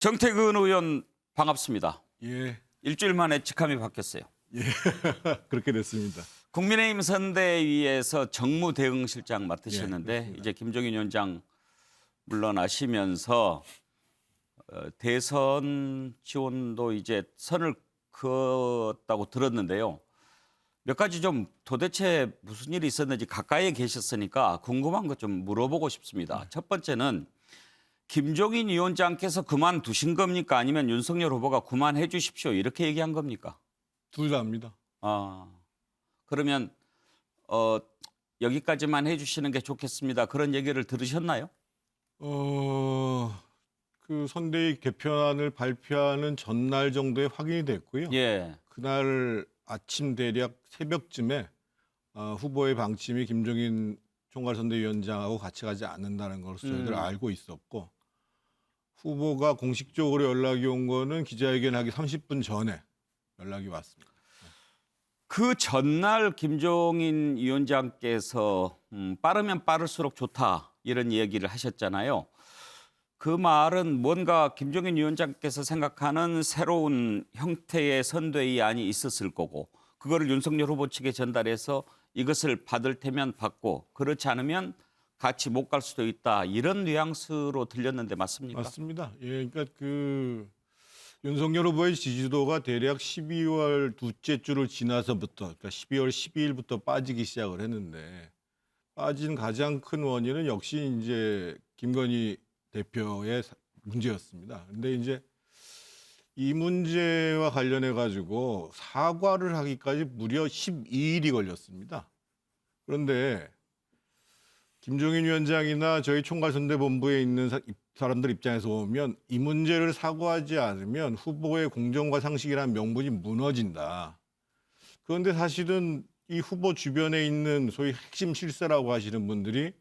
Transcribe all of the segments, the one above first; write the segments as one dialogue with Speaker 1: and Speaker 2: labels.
Speaker 1: 정태근 의원 반갑습니다.
Speaker 2: 예,
Speaker 1: 일주일 만에 직함이 바뀌었어요.
Speaker 2: 예, 그렇게 됐습니다.
Speaker 1: 국민의힘 선대위에서 정무대응실장 맡으셨는데
Speaker 2: 그렇습니다.
Speaker 1: 이제 김종인 위원장 물러나시면서 대선 지원도 이제 선을 그었다고 들었는데요. 몇 가지 좀 도대체 무슨 일이 있었는지 가까이에 계셨으니까 궁금한 것 좀 물어보고 싶습니다. 첫 번째는 김종인 위원장께서 그만두신 겁니까? 아니면 윤석열 후보가 그만해 주십시오 이렇게 얘기한 겁니까?
Speaker 2: 둘 다입니다.
Speaker 1: 아, 그러면 여기까지만 해주시는 게 좋겠습니다. 그런 얘기를 들으셨나요?
Speaker 2: 그 선대위 개편안을 발표하는 전날 정도에 확인이 됐고요.
Speaker 1: 예.
Speaker 2: 그날 아침 대략 새벽쯤에 후보의 방침이 김종인 총괄선대위원장하고 같이 가지 않는다는 것을 저희들 알고 있었고, 후보가 공식적으로 연락이 온 거는 기자회견하기 30분 전에 연락이 왔습니다.
Speaker 1: 그 전날 김종인 위원장께서 빠르면 빠를수록 좋다 이런 얘기를 하셨잖아요. 그 말은 뭔가 김종인 위원장께서 생각하는 새로운 형태의 선대위안이 있었을 거고 그거를 윤석열 후보 측에 전달해서 이것을 받을 테면 받고 그렇지 않으면 같이 못 갈 수도 있다 이런 뉘앙스로 들렸는데 맞습니까?
Speaker 2: 맞습니다. 예, 그러니까 그 윤석열 후보의 지지도가 대략 12월 둘째 주를 지나서부터, 그러니까 12월 12일부터 빠지기 시작을 했는데, 빠진 가장 큰 원인은 역시 이제 김건희 대표의 문제였습니다. 근데 이제 이 문제와 관련해 가지고 사과를 하기까지 무려 12일이 걸렸습니다. 그런데 김종인 위원장이나 저희 총괄선대본부에 있는 사람들 입장에서 보면 이 문제를 사과하지 않으면 후보의 공정과 상식이라는 명분이 무너진다. 그런데 사실은 이 후보 주변에 있는 소위 핵심 실세라고 하시는 분들이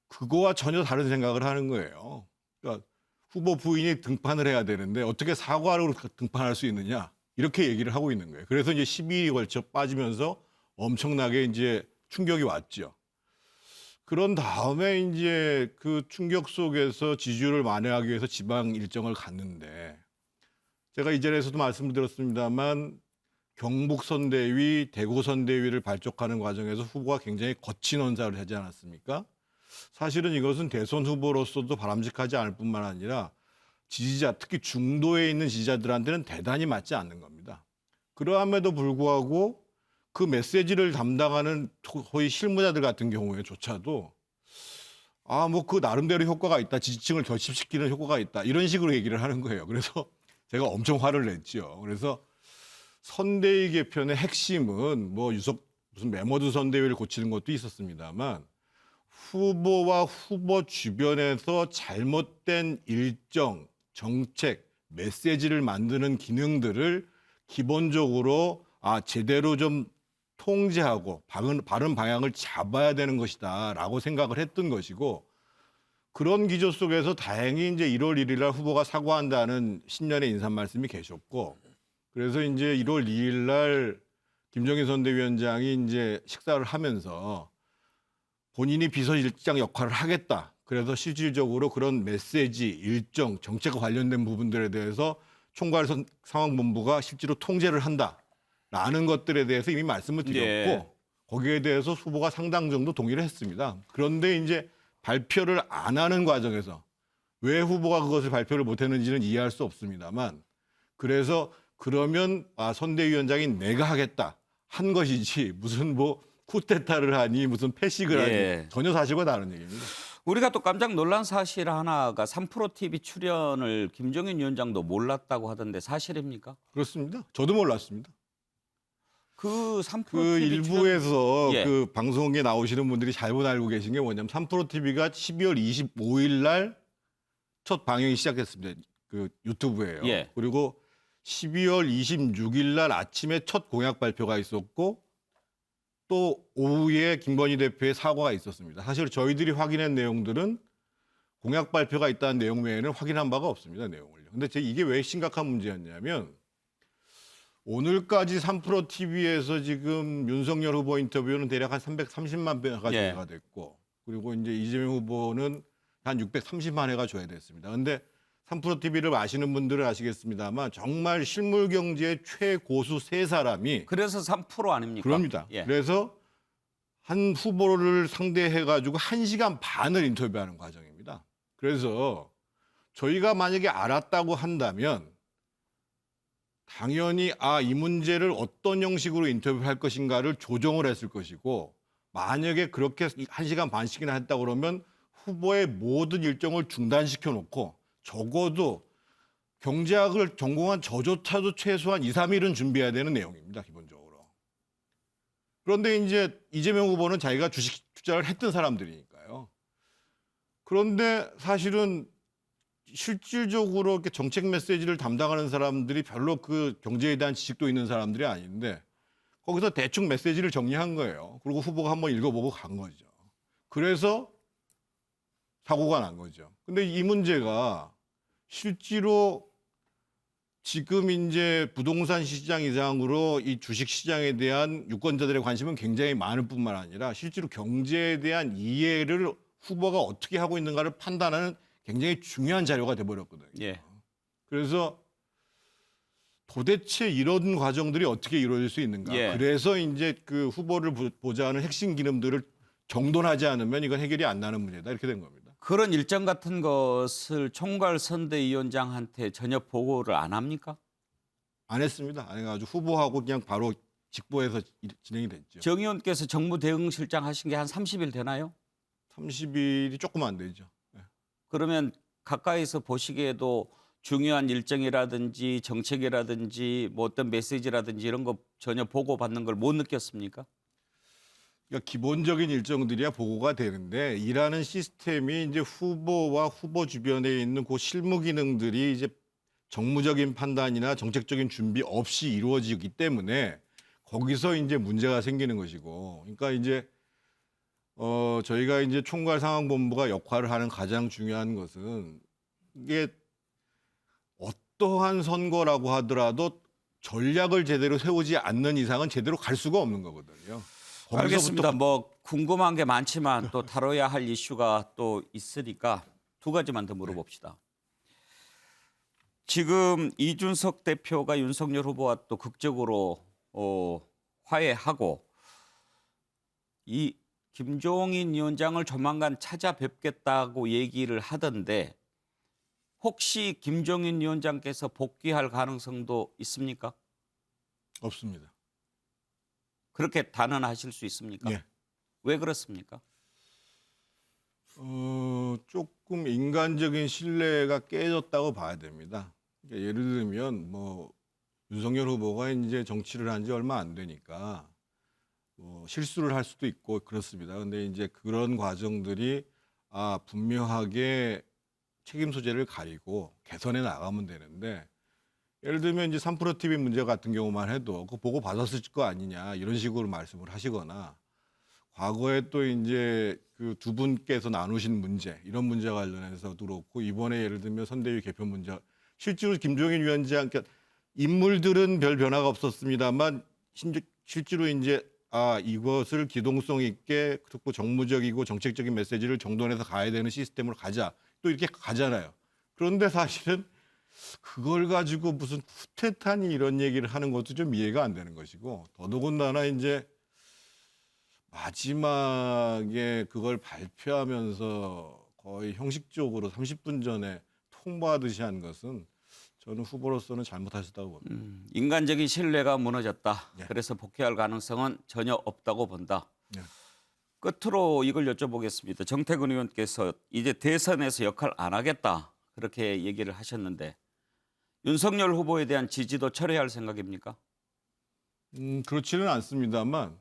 Speaker 2: 그거와 전혀 다른 생각을 하는 거예요. 그러니까 후보 부인이 등판을 해야 되는데 어떻게 사과로 등판할 수 있느냐 이렇게 얘기를 하고 있는 거예요. 그래서 이제 12일이 걸쳐 빠지면서 엄청나게 이제 충격이 왔죠. 그런 다음에 이제 그 충격 속에서 지지율을 만회하기 위해서 지방 일정을 갔는데, 제가 이전에서도 말씀드렸습니다만 경북 선대위, 대구 선대위를 발족하는 과정에서 후보가 굉장히 거친 언사를 하지 않았습니까? 사실은 이것은 대선 후보로서도 바람직하지 않을 뿐만 아니라 지지자, 특히 중도에 있는 지지자들한테는 대단히 맞지 않는 겁니다. 그러함에도 불구하고 그 메시지를 담당하는 소위 실무자들 같은 경우에조차도 뭐 그 나름대로 효과가 있다, 지지층을 결집시키는 효과가 있다 이런 식으로 얘기를 하는 거예요. 그래서 제가 엄청 화를 냈죠. 그래서 선대위 개편의 핵심은 뭐 무슨 메모드 선대위를 고치는 것도 있었습니다만 후보와 후보 주변에서 잘못된 일정, 정책, 메시지를 만드는 기능들을 기본적으로 제대로 좀 통제하고 바른 방향을 잡아야 되는 것이다라고 생각을 했던 것이고, 그런 기조 속에서 다행히 이제 1월 1일 날 후보가 사과한다는 신년의 인사 말씀이 계셨고, 그래서 이제 1월 2일 날 김종인 선대위원장이 이제 식사를 하면서 본인이 비서실장 역할을 하겠다. 그래서 실질적으로 그런 메시지, 일정, 정책과 관련된 부분들에 대해서 총괄상황본부가 실제로 통제를 한다. 라는 것들에 대해서 이미 말씀을 드렸고,
Speaker 1: 예.
Speaker 2: 거기에 대해서 후보가 상당 정도 동의를 했습니다. 그런데 이제 발표를 안 하는 과정에서 왜 후보가 그것을 발표를 못 했는지는 이해할 수 없습니다만, 그래서 그러면 선대위원장이 내가 하겠다 한 것이지 무슨 뭐 쿠데타를 하니 무슨 패식을
Speaker 1: 예.
Speaker 2: 하니 전혀 사실과 다른 얘기입니다.
Speaker 1: 우리가 또 깜짝 놀란 사실 하나가 3프로 TV 출연을 김종인 위원장도 몰랐다고 하던데 사실입니까?
Speaker 2: 그렇습니다. 저도 몰랐습니다.
Speaker 1: 그 3프로
Speaker 2: 그
Speaker 1: TV
Speaker 2: 일부에서
Speaker 1: 예.
Speaker 2: 그 방송에 나오시는 분들이 잘못 알고 계신 게 뭐냐면 3프로 TV가 12월 25일 날 첫 방영이 시작했습니다. 그 유튜브에요.
Speaker 1: 예.
Speaker 2: 그리고 12월 26일 날 아침에 첫 공약 발표가 있었고 또 오후에 김건희 대표의 사과가 있었습니다. 사실 저희들이 확인한 내용들은 공약 발표가 있다는 내용 외에는 확인한 바가 없습니다. 내용을요. 근데 이게 왜 심각한 문제였냐면 오늘까지 3프로 TV에서 지금 윤석열 후보 인터뷰는 대략 한 330만 회가
Speaker 1: 예.
Speaker 2: 조회가 됐고, 그리고 이제 이재명 후보는 한 630만 회가 조회됐습니다. 근데 3프로 TV를 아시는 분들은 아시겠습니다만 정말 실물 경제의 최고수 세 사람이
Speaker 1: 그래서 3% 아닙니까?
Speaker 2: 그럽니다.
Speaker 1: 예.
Speaker 2: 그래서 한 후보를 상대해가지고 1시간 반을 인터뷰하는 과정입니다. 그래서 저희가 만약에 알았다고 한다면 당연히 이 문제를 어떤 형식으로 인터뷰할 것인가를 조정을 했을 것이고 만약에 그렇게 1시간 반씩이나 했다고 그러면 후보의 모든 일정을 중단시켜 놓고 적어도 경제학을 전공한 저조차도 최소한 2, 3일은 준비해야 되는 내용입니다. 기본적으로. 그런데 이제 이재명 후보는 자기가 주식 투자를 했던 사람들이니까요. 그런데 사실은 실질적으로 이렇게 정책 메시지를 담당하는 사람들이 별로 그 경제에 대한 지식도 있는 사람들이 아닌데 거기서 대충 메시지를 정리한 거예요. 그리고 후보가 한번 읽어보고 간 거죠. 그래서 사고가 난 거죠. 근데 이 문제가 실제로 지금 이제 부동산 시장 이상으로 이 주식 시장에 대한 유권자들의 관심은 굉장히 많을 뿐만 아니라 실제로 경제에 대한 이해를 후보가 어떻게 하고 있는가를 판단하는 굉장히 중요한 자료가 돼버렸거든요.
Speaker 1: 예.
Speaker 2: 그래서 도대체 이런 과정들이 어떻게 이루어질 수 있는가.
Speaker 1: 예.
Speaker 2: 그래서 이제 그 후보를 보자 하는 핵심 기능들을 정돈하지 않으면 이건 해결이 안 나는 문제다. 이렇게 된 겁니다.
Speaker 1: 그런 일정 같은 것을 총괄 선대위원장한테 전혀 보고를 안 합니까?
Speaker 2: 안 했습니다. 안 해가지고 후보하고 그냥 바로 직보해서 진행이 됐죠.
Speaker 1: 정 의원께서 정무대응실장 하신 게 한 30일 되나요?
Speaker 2: 30일이 조금 안 되죠.
Speaker 1: 그러면 가까이서 보시기에도 중요한 일정이라든지 정책이라든지 뭐 어떤 메시지라든지 이런 거 전혀 보고받는 걸 못 느꼈습니까?
Speaker 2: 그러니까 기본적인 일정들이야 보고가 되는데 일하는 시스템이 이제 후보와 후보 주변에 있는 그 실무 기능들이 이제 정무적인 판단이나 정책적인 준비 없이 이루어지기 때문에 거기서 이제 문제가 생기는 것이고, 그러니까 이제 저희가 이제 총괄 상황본부가 역할을 하는 가장 중요한 것은 이게 어떠한 선거라고 하더라도 전략을 제대로 세우지 않는 이상은 제대로 갈 수가 없는 거거든요.
Speaker 1: 알겠습니다. 뭐 궁금한 게 많지만 또 다뤄야 할 이슈가 또 있으니까 두 가지만 더 물어봅시다. 지금 이준석 대표가 윤석열 후보와 또 극적으로 화해하고 이 김종인 위원장을 조만간 찾아뵙겠다고 얘기를 하던데 혹시 김종인 위원장께서 복귀할 가능성도 있습니까?
Speaker 2: 없습니다.
Speaker 1: 그렇게 단언하실 수 있습니까?
Speaker 2: 예.
Speaker 1: 왜 그렇습니까?
Speaker 2: 조금 인간적인 신뢰가 깨졌다고 봐야 됩니다. 그러니까 예를 들면 뭐 윤석열 후보가 이제 정치를 한 지 얼마 안 되니까 뭐 실수를 할 수도 있고 그렇습니다. 근데 이제 그런 과정들이 분명하게 책임 소재를 가리고 개선해 나가면 되는데 예를 들면 이제 3프로 TV 문제 같은 경우만 해도 그거 보고 받았을 거 아니냐 이런 식으로 말씀을 하시거나 과거에 또 이제 그 두 분께서 나누신 문제 이런 문제 관련해서도 그렇고 이번에 예를 들면 선대위 개편 문제 실제로 김종인 위원장 그러니까 인물들은 별 변화가 없었습니다만 실제로 이제 이것을 기동성 있게 특히 정무적이고 정책적인 메시지를 정돈해서 가야 되는 시스템으로 가자 또 이렇게 가잖아요. 그런데 사실은 그걸 가지고 무슨 후퇴탄이 이런 얘기를 하는 것도 좀 이해가 안 되는 것이고 더더군다나 이제 마지막에 그걸 발표하면서 거의 형식적으로 30분 전에 통보하듯이 한 것은 저는 후보로서는 잘못하셨다고 봅니다.
Speaker 1: 인간적인 신뢰가 무너졌다.
Speaker 2: 예.
Speaker 1: 그래서 복귀할 가능성은 전혀 없다고 본다.
Speaker 2: 예.
Speaker 1: 끝으로 이걸 여쭤보겠습니다. 정태근 의원께서 이제 대선에서 역할 안 하겠다. 그렇게 얘기를 하셨는데 윤석열 후보에 대한 지지도 철회할 생각입니까?
Speaker 2: 그렇지는 않습니다만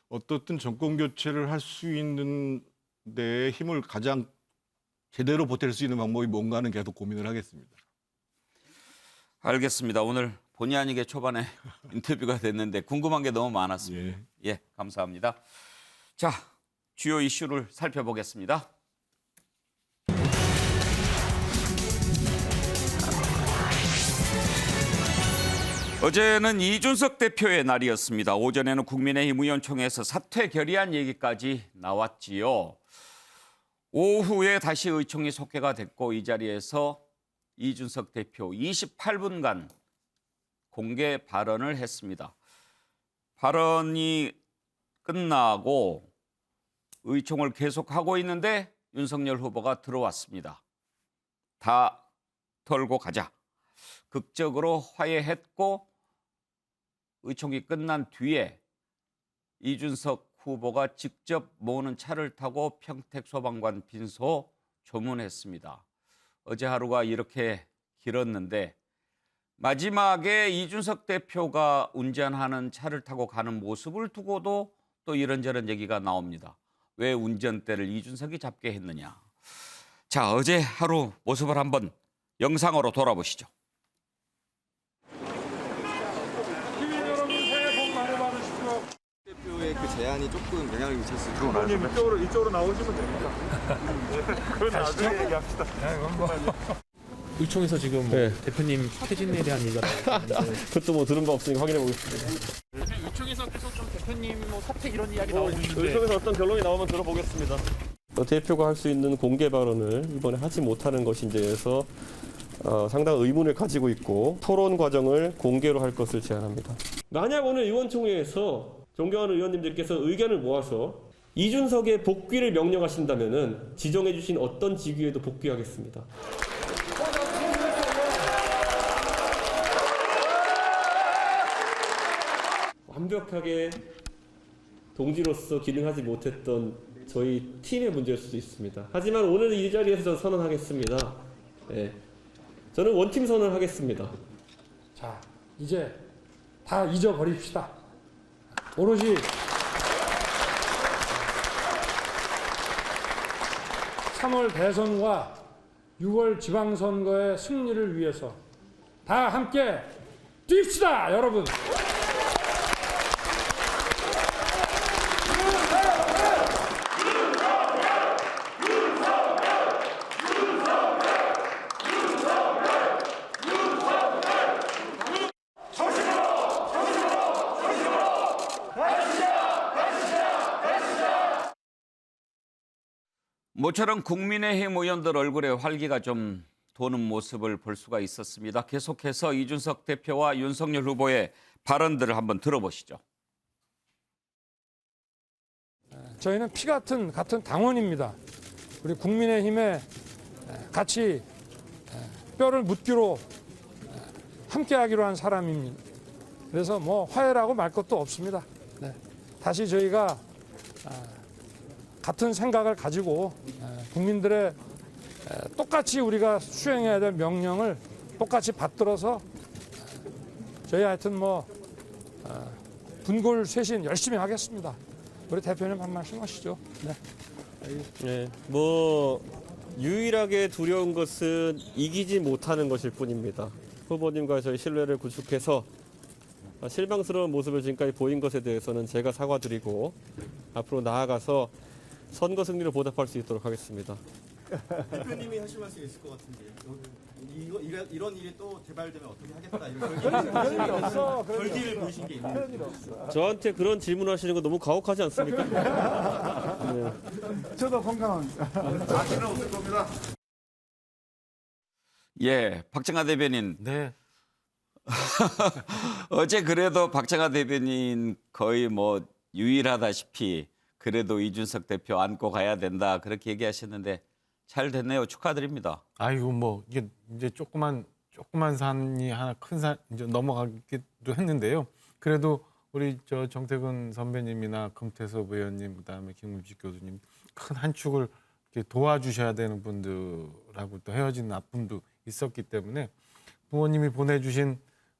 Speaker 2: 어떻든 정권 교체를 할 수 있는 데에 힘을 가장 제대로 보탤 수 있는 방법이 뭔가는 계속 고민을 하겠습니다.
Speaker 1: 알겠습니다. 오늘 본의 아니게 초반에 인터뷰가 됐는데 궁금한 게 너무 많았습니다. 예, 감사합니다. 자, 주요 이슈를 살펴보겠습니다. 어제는 이준석 대표의 날이었습니다. 오전에는 국민의힘 의원총회에서 사퇴 결의안 얘기까지 나왔지요. 오후에 다시 의총이 속개가 됐고 이 자리에서 이준석 대표 28분간 공개 발언을 했습니다. 발언이 끝나고 의총을 계속하고 있는데 윤석열 후보가 들어왔습니다. 다 털고 가자. 극적으로 화해했고 의총이 끝난 뒤에 이준석 후보가 직접 모으는 차를 타고 평택 소방관 빈소 조문했습니다. 어제 하루가 이렇게 길었는데 마지막에 이준석 대표가 운전하는 차를 타고 가는 모습을 두고도 또 이런저런 얘기가 나옵니다. 왜 운전대를 이준석이 잡게 했느냐. 자, 어제 하루 모습을 한번 영상으로 돌아보시죠.
Speaker 3: 대표의 그 제안이 조금 영향을 미쳤을 것
Speaker 4: 의원님 이쪽으로 나오시면 됩니다. 그건 나중에 얘기합시다.
Speaker 5: 의총에서 지금 대표님 퇴진에 대한 얘기가 나오는데
Speaker 6: 그것도 뭐 들은 바 없으니까 확인해 보겠습니다.
Speaker 5: 의총에서 계속 좀 대표님 뭐 사퇴 이런 이야기 나오고 있는데
Speaker 6: 의총에서 어떤 결론이 나오면 들어보겠습니다. 대표가 할 수 있는 공개 발언을 이번에 하지 못하는 것인지에 대해서 상당한 의문을 가지고 있고 토론 과정을 공개로 할 것을 제안합니다. 만약 오늘 의원총회에서 존경하는 의원님들께서 의견을 모아서 이준석의 복귀를 명령하신다면 지정해 주신 어떤 직위에도 복귀하겠습니다. 완벽하게 동지로서 기능하지 못했던 저희 팀의 문제일 수도 있습니다. 하지만 오늘 이 자리에서 저는 선언하겠습니다. 네. 저는 원팀 선언하겠습니다.
Speaker 7: 자, 이제 다 잊어버립시다. 오로지 3월 대선과 6월 지방선거의 승리를 위해서 다 함께 뜁시다, 여러분.
Speaker 1: 모처럼 국민의힘 의원들 얼굴에 활기가 좀 도는 모습을 볼 수가 있었습니다. 계속해서 이준석 대표와 윤석열 후보의 발언들을 한번 들어보시죠.
Speaker 7: 저희는 피 같은 당원입니다. 우리 국민의힘에 같이 뼈를 묻기로 함께하기로 한 사람입니다. 그래서 뭐 화해라고 말 것도 없습니다. 네. 다시 저희가 같은 생각을 가지고 국민들의 똑같이 우리가 수행해야 될 명령을 똑같이 받들어서 저희 하여튼 뭐 분골쇄신 열심히 하겠습니다. 우리 대표님 한 말씀 하시죠. 네.
Speaker 6: 네, 뭐 유일하게 두려운 것은 이기지 못하는 것일 뿐입니다. 후보님과 저희 신뢰를 구축해서 실망스러운 모습을 지금까지 보인 것에 대해서는 제가 사과드리고 앞으로 나아가서 선거 승리로 보답할 수 있도록 하겠습니다.
Speaker 3: 대표님이 하실 말씀 있을 것 같은데 이런 일이 또 재발되면 어떻게 하겠다 이런 결기를 보이신 게 있는데
Speaker 6: 저한테 그런 질문하시는 거 너무 가혹하지 않습니까? 네.
Speaker 4: 저도 건강합니다. 자신은 없을 겁니다.
Speaker 1: 예, 박정하 대변인.
Speaker 5: 네.
Speaker 1: 어제 그래도 박정하 대변인 거의 뭐 유일하다시피 그래도 이준석 대표 안고 가야 된다 그렇게 얘기하셨는데 잘 됐네요. 축하드립니다.
Speaker 8: 아이고 뭐 이게 이제 조그만 산이 하나 큰 산 이제 넘어가기도 했는데요. 그래도 우리 저 정태근 선배님이나 금태섭 의원님 그다음에 김문식 교수님 큰 한 축을 이렇게 도와주셔야 되는 분들하고 또 헤어지는 아픔도 있었기 때문에 부모님이 보내주신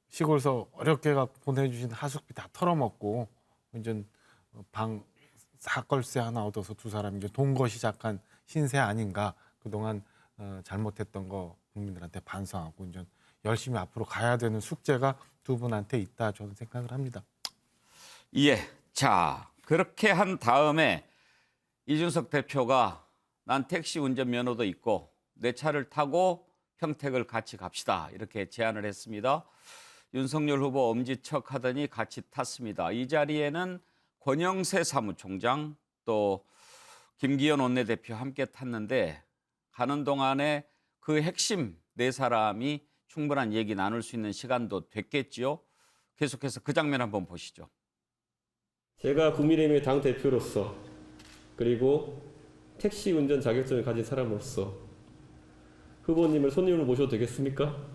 Speaker 8: 시골서 어렵게 보내주신 하숙비 다 털어먹고 이제 방 사걸세 하나 얻어서 두 사람이 이제 동거 시작한 신세 아닌가. 그동안 잘못했던 거 국민들한테 반성하고 이제 열심히 앞으로 가야 되는 숙제가 두 분한테 있다 저는 생각을 합니다.
Speaker 1: 예, 자 그렇게 한 다음에 이준석 대표가 난 택시 운전 면허도 있고 내 차를 타고 평택을 같이 갑시다 이렇게 제안을 했습니다. 윤석열 후보 엄지척 하더니 같이 탔습니다. 이 자리에는 권영세 사무총장 또 김기현 원내대표 함께 탔는데 가는 동안에 그 핵심 네 사람이 충분한 얘기 나눌 수 있는 시간도 됐겠지요. 계속해서 그 장면 한번 보시죠.
Speaker 6: 제가 국민의힘의 당 대표로서 그리고 택시 운전 자격증을 가진 사람으로서 후보님을 손님으로 모셔도 되겠습니까?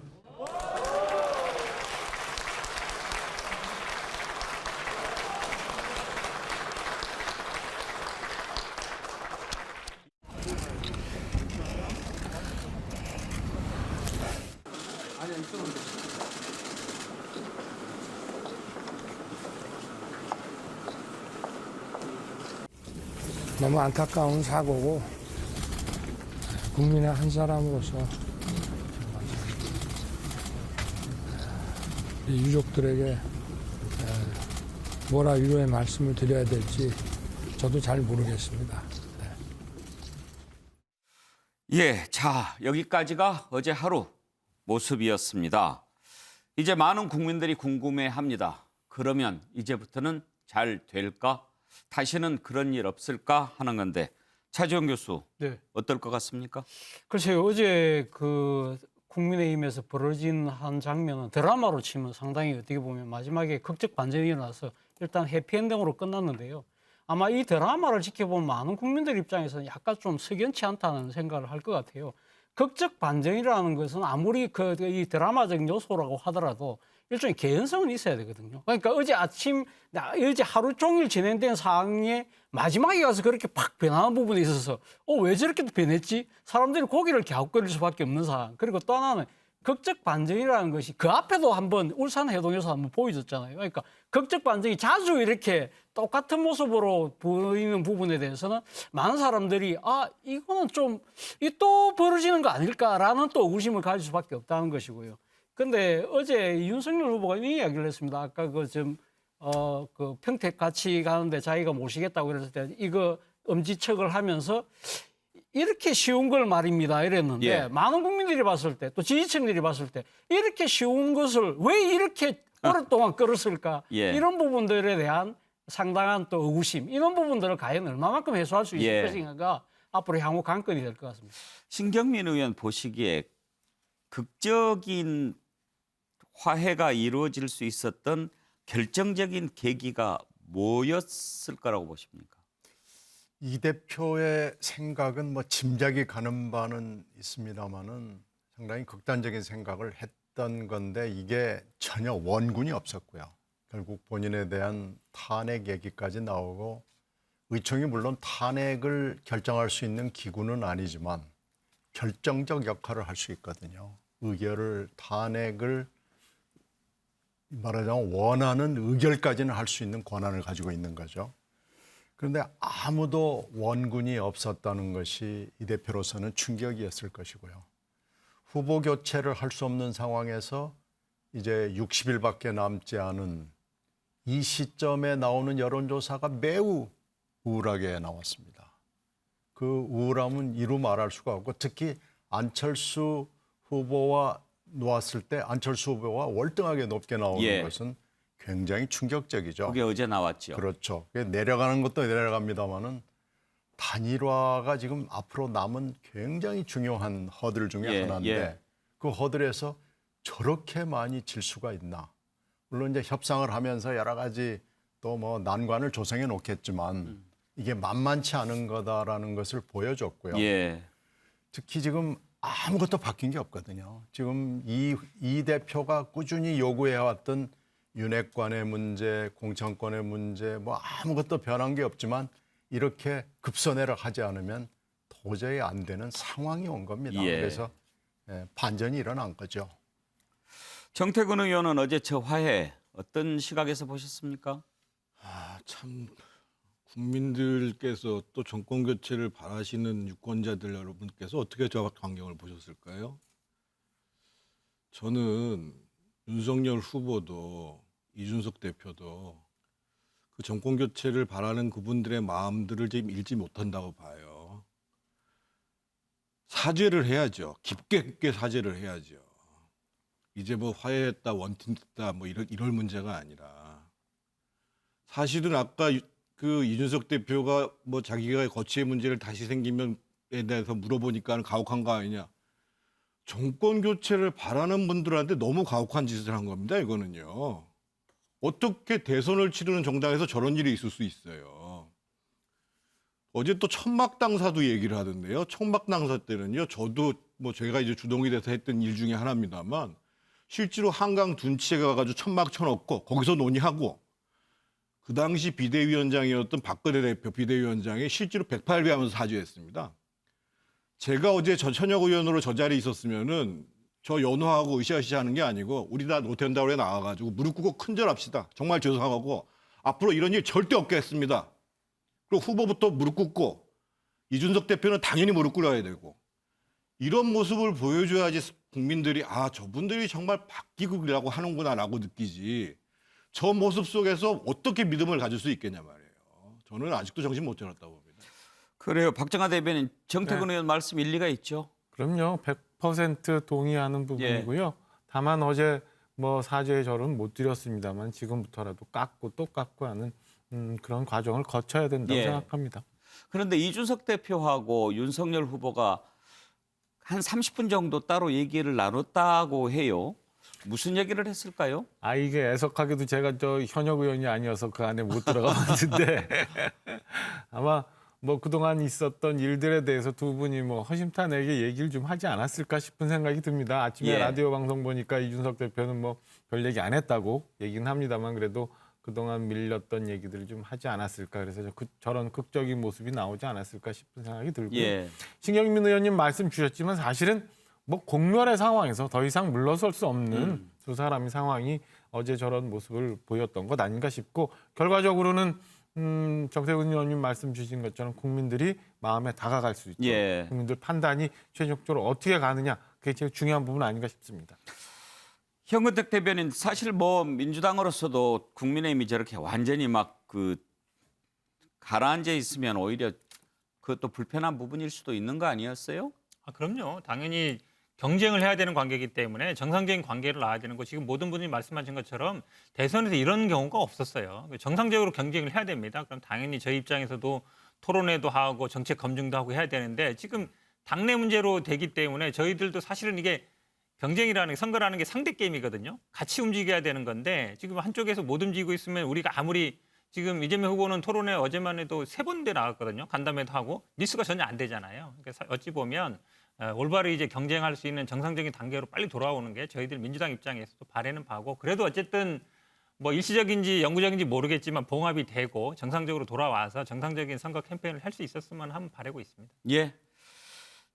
Speaker 7: 너무 안타까운 사고고 국민의 한 사람으로서 이 유족들에게 뭐라 위로의 말씀을 드려야 될지 저도 잘 모르겠습니다.
Speaker 1: 예, 자, 여기까지가 어제 하루 모습이었습니다. 이제 많은 국민들이 궁금해합니다. 그러면 이제부터는 잘 될까? 다시는 그런 일 없을까 하는 건데 차지원 교수
Speaker 9: 네.
Speaker 1: 어떨 것 같습니까?
Speaker 9: 글쎄요, 어제 그 국민의힘에서 벌어진 한 장면은 드라마로 치면 상당히 어떻게 보면 마지막에 극적 반전이 일어나서 일단 해피엔딩으로 끝났는데요. 아마 이 드라마를 지켜본 많은 국민들 입장에서는 약간 좀 석연치 않다는 생각을 할 것 같아요. 극적 반전이라는 것은 아무리 이 드라마적 요소라고 하더라도 일종의 개연성은 있어야 되거든요. 그러니까 어제 하루 종일 진행된 상황에 마지막에 가서 그렇게 팍 변하는 부분에 있어서 왜 저렇게 변했지? 사람들이 고개를 갸웃거릴 수밖에 없는 상황. 그리고 또 하나는 극적 반전이라는 것이 그 앞에도 한번 울산 해동에서 한번 보여줬잖아요. 그러니까 극적 반전이 자주 이렇게 똑같은 모습으로 보이는 부분에 대해서는 많은 사람들이 이거는 좀 또 벌어지는 거 아닐까라는 또 의구심을 가질 수밖에 없다는 것이고요. 근데 어제 윤석열 후보가 이 이야기를 했습니다. 아까 그 평택 같이 가는데 자기가 모시겠다고 그랬을 때 이거 엄지척을 하면서 이렇게 쉬운 걸 말입니다. 이랬는데
Speaker 1: 예.
Speaker 9: 많은 국민들이 봤을 때 또 지지층들이 봤을 때 이렇게 쉬운 것을 왜 이렇게 오랫동안 끌었을까?
Speaker 1: 예.
Speaker 9: 이런 부분들에 대한 상당한 또 의구심 이런 부분들을 과연 얼마만큼 해소할 수 있을
Speaker 1: 예.
Speaker 9: 것인가가 앞으로 향후 관건이 될 것 같습니다.
Speaker 1: 신경민 의원 보시기에 극적인 화해가 이루어질 수 있었던 결정적인 계기가 뭐였을 거라고 보십니까?
Speaker 10: 이 대표의 생각은 뭐 짐작이 가는 바는 있습니다만은 상당히 극단적인 생각을 했던 건데 이게 전혀 원군이 없었고요. 결국 본인에 대한 탄핵 얘기까지 나오고 의총이 물론 탄핵을 결정할 수 있는 기구는 아니지만 결정적 역할을 할 수 있거든요. 탄핵을 말하자면 원하는 의결까지는 할 수 있는 권한을 가지고 있는 거죠. 그런데 아무도 원군이 없었다는 것이 이 대표로서는 충격이었을 것이고요. 후보 교체를 할 수 없는 상황에서 이제 60일밖에 남지 않은 이 시점에 나오는 여론조사가 매우 우울하게 나왔습니다. 그 우울함은 이루 말할 수가 없고 특히 안철수 후보와 놓았을 때 안철수 후보가 월등하게 높게 나오는
Speaker 1: 예.
Speaker 10: 것은 굉장히 충격적이죠.
Speaker 1: 그게 어제 나왔죠.
Speaker 10: 그렇죠. 내려가는 것도 내려갑니다만은 단일화가 지금 앞으로 남은 굉장히 중요한 허들 중에
Speaker 1: 예,
Speaker 10: 하나인데
Speaker 1: 예.
Speaker 10: 그 허들에서 저렇게 많이 질 수가 있나. 물론 이제 협상을 하면서 여러 가지 또 뭐 난관을 조성해 놓겠지만 이게 만만치 않은 거다라는 것을 보여줬고요.
Speaker 1: 예.
Speaker 10: 특히 지금 아무것도 바뀐 게 없거든요. 지금 이 대표가 꾸준히 요구해왔던 윤핵관의 문제, 공천권의 문제 뭐 아무것도 변한 게 없지만 이렇게 급선회를 하지 않으면 도저히 안 되는 상황이 온 겁니다.
Speaker 1: 예.
Speaker 10: 그래서 반전이 일어난 거죠.
Speaker 1: 정태근 의원은 어제 저 화해 어떤 시각에서 보셨습니까?
Speaker 2: 참 국민들께서 또 정권 교체를 바라시는 유권자들 여러분께서 어떻게 저 광경을 보셨을까요? 저는 윤석열 후보도 이준석 대표도 그 정권 교체를 바라는 그분들의 마음들을 지금 읽지 못한다고 봐요. 사죄를 해야죠. 깊게 사죄를 해야죠. 이제 뭐 화해했다, 원팀됐다, 뭐 이럴 문제가 아니라 사실은 아까 그 이준석 대표가 뭐 자기가 거취의 문제를 다시 생기면에 대해서 물어보니까 가혹한 거 아니냐. 정권 교체를 바라는 분들한테 너무 가혹한 짓을 한 겁니다. 이거는요. 어떻게 대선을 치르는 정당에서 저런 일이 있을 수 있어요. 어제 또 천막 당사도 얘기를 하던데요. 천막 당사 때는요. 저도 뭐 제가 이제 주동이 돼서 했던 일 중에 하나입니다만 실제로 한강 둔치에 가가지고 천막 쳐놓고 거기서 논의하고 그 당시 비대위원장이었던 박근혜 대표 비대위원장이 실제로 108배하면서 사죄했습니다. 제가 어제 전천혁 의원으로 저 자리에 있었으면은 저 연호하고 으쌰으쌰 하는 게 아니고 우리 다 노태운다고에 나와가지고 무릎 꿇고 큰절합시다. 정말 죄송하고 앞으로 이런 일 절대 없게 했습니다. 그리고 후보부터 무릎 꿇고 이준석 대표는 당연히 무릎 꿇어야 되고 이런 모습을 보여줘야지 국민들이 아 저분들이 정말 바뀌고라고 하는구나라고 느끼지 저 모습 속에서 어떻게 믿음을 가질 수 있겠냐 말이에요. 저는 아직도 정신 못 차렸다고 봅니다.
Speaker 1: 그래요. 박정하 대변인 정태근
Speaker 8: 네.
Speaker 1: 의원 말씀 일리가 있죠.
Speaker 8: 그럼요. 100% 동의하는 부분이고요. 다만 어제 뭐 사죄의 절은 못 드렸습니다만 지금부터라도 깎고 또 깎고 하는 그런 과정을 거쳐야 된다고
Speaker 1: 예.
Speaker 8: 생각합니다.
Speaker 1: 그런데 이준석 대표하고 윤석열 후보가 한 30분 정도 따로 얘기를 나눴다고 해요. 무슨 얘기를 했을까요?
Speaker 8: 이게 애석하게도 제가 저 현역 의원이 아니어서 그 안에 못 들어가 봤는데 아마 뭐 그동안 있었던 일들에 대해서 두 분이 뭐 허심탄회하게 얘기를 좀 하지 않았을까 싶은 생각이 듭니다. 아침에
Speaker 1: 예.
Speaker 8: 라디오 방송 보니까 이준석 대표는 뭐 별 얘기 안 했다고 얘기는 합니다만 그래도 그동안 밀렸던 얘기들을 좀 하지 않았을까. 그래서 저런 극적인 모습이 나오지 않았을까 싶은 생각이 들고요.
Speaker 1: 예.
Speaker 8: 신경민 의원님 말씀 주셨지만 사실은 뭐 공멸의 상황에서 더 이상 물러설 수 없는 두 사람의 상황이 어제 저런 모습을 보였던 것 아닌가 싶고 결과적으로는 정태근 의원님 말씀 주신 것처럼 국민들이 마음에 다가갈 수 있죠.
Speaker 1: 예.
Speaker 8: 국민들 판단이 최종적으로 어떻게 가느냐 그게 제일 중요한 부분 아닌가 싶습니다.
Speaker 1: 현근택 대변인 사실 뭐 민주당으로서도 국민의힘이 저렇게 완전히 막 그 가라앉아 있으면 오히려 그것도 불편한 부분일 수도 있는 거 아니었어요?
Speaker 5: 그럼요. 당연히 경쟁을 해야 되는 관계이기 때문에 정상적인 관계를 놔야 되는 거 지금 모든 분이 말씀하신 것처럼 대선에서 이런 경우가 없었어요. 정상적으로 경쟁을 해야 됩니다. 그럼 당연히 저희 입장에서도 토론회도 하고 정책 검증도 하고 해야 되는데 지금 당내 문제로 되기 때문에 저희들도 사실은 이게 경쟁이라는 게 선거라는 게 상대 게임이거든요. 같이 움직여야 되는 건데 지금 한쪽에서 못 움직이고 있으면 우리가 아무리 지금 이재명 후보는 토론회 어제만 해도 3번대 나갔거든요. 간담회도 하고 뉴스가 전혀 안 되잖아요. 그러니까 어찌 보면 올바로 이제 경쟁할 수 있는 정상적인 단계로 빨리 돌아오는 게 저희들 민주당 입장에서도 바라는 바고 그래도 어쨌든 뭐 일시적인지 영구적인지 모르겠지만 봉합이 되고 정상적으로 돌아와서 정상적인 선거 캠페인을 할 수 있었으면 한번 바라고 있습니다.
Speaker 1: 예.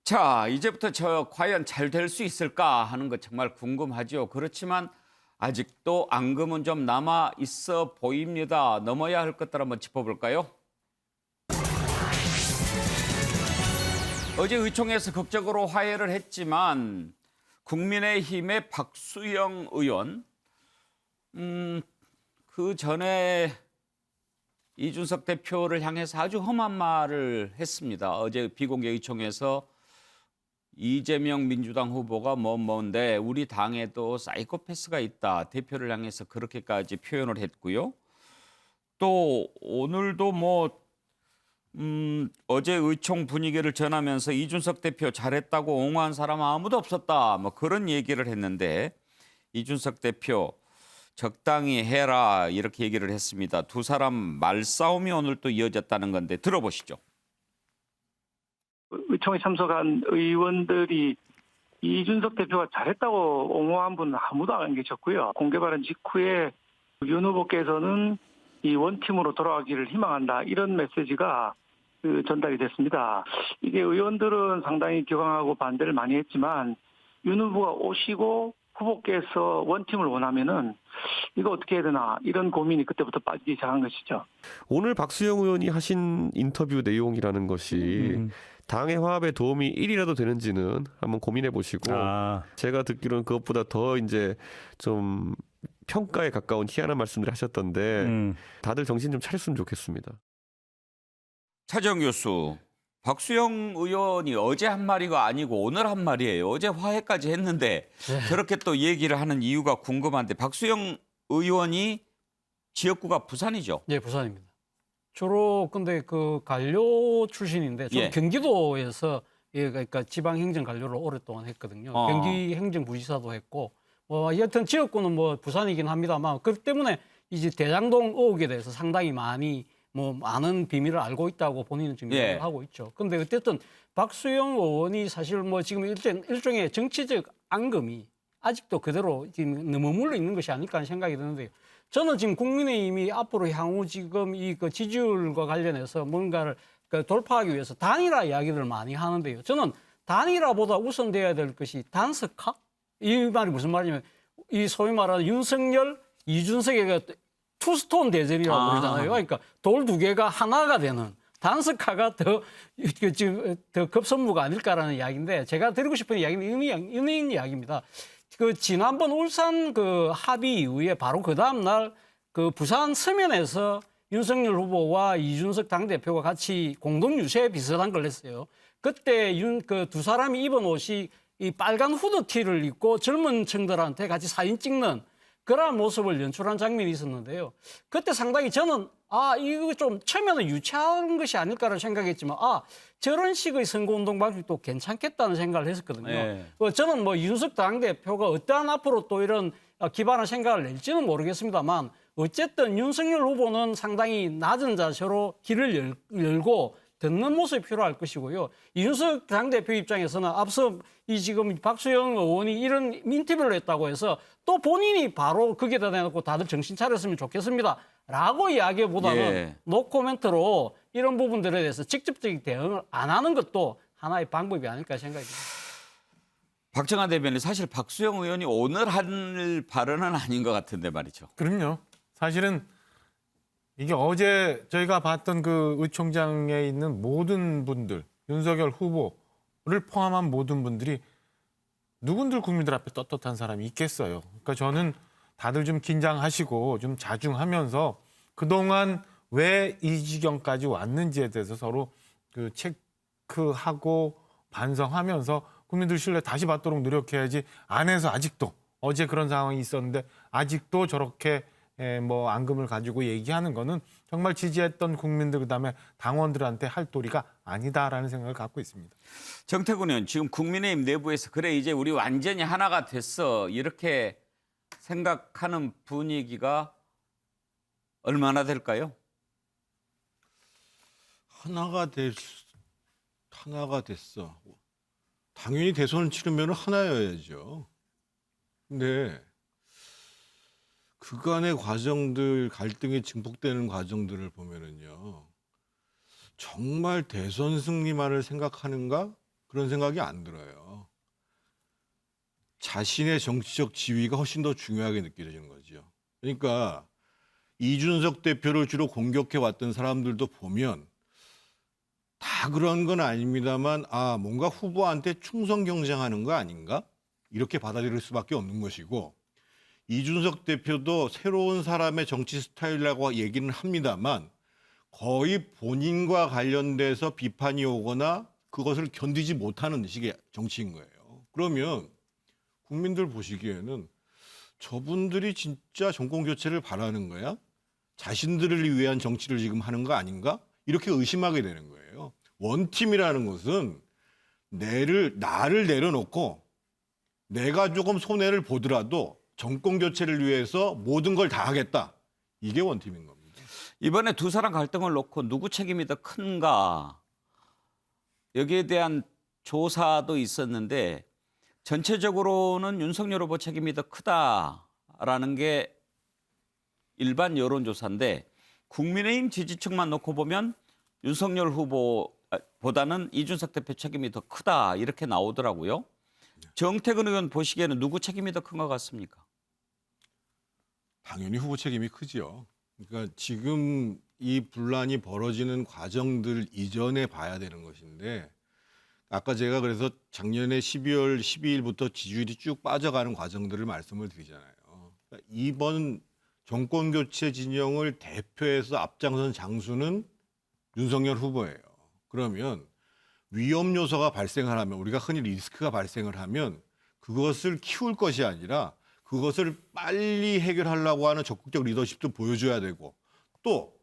Speaker 1: 자, 이제부터 저 과연 잘 될 수 있을까 하는 거 정말 궁금하죠. 그렇지만 아직도 앙금은 좀 남아 있어 보입니다. 넘어야 할 것들 한번 짚어볼까요? 어제 의총에서 극적으로 화해를 했지만 국민의힘의 박수영 의원 그 전에 이준석 대표를 향해서 아주 험한 말을 했습니다. 어제 비공개 의총에서 이재명 민주당 후보가 뭔데 우리 당에도 사이코패스가 있다. 대표를 향해서 그렇게까지 표현을 했고요. 또 오늘도 어제 의총 분위기를 전하면서 이준석 대표 잘했다고 옹호한 사람 아무도 없었다. 뭐 그런 얘기를 했는데 이준석 대표 적당히 해라 이렇게 얘기를 했습니다. 두 사람 말싸움이 오늘 또 이어졌다는 건데 들어보시죠.
Speaker 11: 의총에 참석한 의원들이 이준석 대표가 잘했다고 옹호한 분은 아무도 안 계셨고요. 공개 발언 직후에 윤 후보께서는 이 원팀으로 돌아가기를 희망한다. 이런 메시지가 전달이 됐습니다. 이게 의원들은 상당히 격앙하고 반대를 많이 했지만 윤 후보가 오시고 후보께서 원팀을 원하면은 이거 어떻게 해야 되나 이런 고민이 그때부터 빠지기 시작한 것이죠.
Speaker 6: 오늘 박수영 의원이 하신 인터뷰 내용이라는 것이 당의 화합에 도움이 1이라도 되는지는 한번 고민해 보시고 제가 듣기로는 그것보다 더 이제 좀 평가에 가까운 희한한 말씀들을 하셨던데 다들 정신 좀 차렸으면 좋겠습니다.
Speaker 1: 차정 교수, 박수영 의원이 어제 한 말이가 아니고 오늘 한 말이에요. 어제 화해까지 했는데 저렇게 또 얘기를 하는 이유가 궁금한데 박수영 의원이 지역구가 부산이죠?
Speaker 9: 예, 부산입니다. 주로 근데 그 관료 출신인데 저는
Speaker 1: 예.
Speaker 9: 경기도에서 예, 그러니까 지방행정 관료를 오랫동안 했거든요.
Speaker 1: 어.
Speaker 9: 경기행정부지사도 했고, 여하튼 지역구는 뭐 부산이긴 합니다만, 그렇기 때문에 이제 대장동 의혹에 대해서 상당히 많이 뭐 많은 비밀을 알고 있다고 본인은 지금
Speaker 1: 예.
Speaker 9: 얘기를 하고 있죠. 근데 어쨌든 박수영 의원이 사실 뭐 지금 일종의 정치적 앙금이 아직도 그대로 지금 머물러 있는 것이 아닐까 하는 생각이 드는데요. 저는 지금 국민의힘이 앞으로 향후 지금 이 그 지지율과 관련해서 뭔가를 그 돌파하기 위해서 단일화 이야기를 많이 하는데요. 저는 단일화보다 우선돼야 될 것이 단석화? 이 말이 무슨 말이냐면 이 소위 말하는 윤석열, 이준석의 투스톤 대전이라고 그러잖아요. 그러니까 돌 두 개가 하나가 되는 단석화가 더 급선무가 아닐까라는 이야기인데 제가 드리고 싶은 이야기는 은행 이야기입니다. 그 지난번 울산 그 합의 이후에 바로 그 다음 날 그 부산 서면에서 윤석열 후보와 이준석 당대표가 같이 공동 유세 비슷한 걸 했어요. 그때 그 두 사람이 입은 옷이 이 빨간 후드티를 입고 젊은 층들한테 같이 사진 찍는 그러한 모습을 연출한 장면이 있었는데요. 그때 상당히 저는 이거 좀 처음에는 유치한 것이 아닐까라는 생각했지만 저런 식의 선거운동 방식도 괜찮겠다는 생각을 했었거든요.
Speaker 1: 네.
Speaker 9: 저는 뭐 이준석 당대표가 어떠한 앞으로 또 이런 기반한 생각을 낼지는 모르겠습니다만 어쨌든 윤석열 후보는 상당히 낮은 자세로 길을 열고 듣는 모습이 필요할 것이고요. 이준석 당대표 입장에서는 앞서 이 지금 박수영 의원이 이런 인터뷰를 했다고 해서 또 본인이 바로 거기에다 대놓고 다들 정신 차렸으면 좋겠습니다. 라고 이야기보다는
Speaker 1: 예.
Speaker 9: 노코멘트로 이런 부분들에 대해서 직접적인 대응을 안 하는 것도 하나의 방법이 아닐까 생각이 듭니다.
Speaker 1: 박정환 대변인 사실 박수영 의원이 오늘 할 발언은 아닌 것 같은데 말이죠.
Speaker 8: 그럼요. 사실은 이게 어제 저희가 봤던 그 의총장에 있는 모든 분들, 윤석열 후보를 포함한 모든 분들이 누군들 국민들 앞에 떳떳한 사람이 있겠어요. 그러니까 저는 다들 좀 긴장하시고 좀 자중하면서 그동안 왜 이 지경까지 왔는지에 대해서 서로 그 체크하고 반성하면서 국민들 신뢰 다시 받도록 노력해야지 안에서 아직도 어제 그런 상황이 있었는데 아직도 저렇게 뭐 앙금을 가지고 얘기하는 거는 정말 지지했던 국민들 그다음에 당원들한테 할 도리가 아니다라는 생각을 갖고 있습니다.
Speaker 1: 정태근 의원 지금 국민의힘 내부에서 그래 이제 우리 완전히 하나가 됐어 이렇게 생각하는 분위기가 얼마나 될까요?
Speaker 2: 하나가 됐어. 당연히 대선을 치르면 하나여야죠. 근데 그간의 과정들, 갈등이 증폭되는 과정들을 보면은요, 정말 대선 승리만을 생각하는가? 그런 생각이 안 들어요. 자신의 정치적 지위가 훨씬 더 중요하게 느껴지는 거죠. 그러니까 이준석 대표를 주로 공격해 왔던 사람들도 보면 다 그런 건 아닙니다만 뭔가 후보한테 충성 경쟁하는 거 아닌가? 이렇게 받아들일 수밖에 없는 것이고 이준석 대표도 새로운 사람의 정치 스타일이라고 얘기는 합니다만 거의 본인과 관련돼서 비판이 오거나 그것을 견디지 못하는 식의 정치인 거예요. 그러면 국민들 보시기에는 저분들이 진짜 정권 교체를 바라는 거야? 자신들을 위한 정치를 지금 하는 거 아닌가? 이렇게 의심하게 되는 거예요. 원팀이라는 것은 나를 내려놓고 내가 조금 손해를 보더라도 정권 교체를 위해서 모든 걸 다 하겠다. 이게 원팀인 겁니다.
Speaker 1: 이번에 두 사람 갈등을 놓고 누구 책임이 더 큰가 여기에 대한 조사도 있었는데 전체적으로는 윤석열 후보 책임이 더 크다라는 게 일반 여론조사인데 국민의힘 지지층만 놓고 보면 윤석열 후보보다는 이준석 대표 책임이 더 크다 이렇게 나오더라고요. 정태근 의원 보시기에는 누구 책임이 더 큰 것 같습니까?
Speaker 2: 당연히 후보 책임이 크죠. 그러니까 지금 이 분란이 벌어지는 과정들 이전에 봐야 되는 것인데 아까 제가 그래서 작년에 12월 12일부터 지지율이 쭉 빠져가는 과정들을 말씀을 드리잖아요. 그러니까 이번 정권 교체 진영을 대표해서 앞장선 장수는 윤석열 후보예요. 그러면 위험 요소가 발생을 하면 우리가 흔히 리스크가 발생을 하면 그것을 키울 것이 아니라 그것을 빨리 해결하려고 하는 적극적 리더십도 보여줘야 되고 또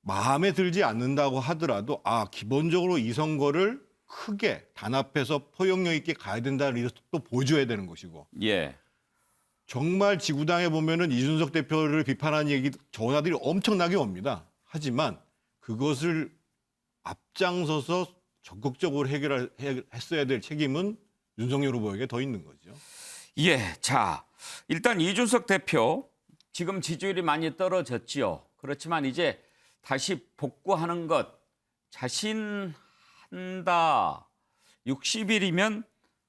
Speaker 2: 마음에 들지 않는다고 하더라도 기본적으로 이 선거를 크게 단합해서 포용력 있게 가야 된다는 의지도 또 보여줘야 되는 것이고
Speaker 1: 예.
Speaker 2: 정말 지구당에 보면은 이준석 대표를 비판하는 얘기 전화들이 엄청나게 옵니다. 하지만 그것을 앞장서서 적극적으로 했어야 될 책임은 윤석열 후보에게 더 있는 거죠.
Speaker 1: 예. 자, 일단 이준석 대표 지금 지지율이 많이 떨어졌지요. 그렇지만 이제 다시 복구하는 것 자신한다. 60일이면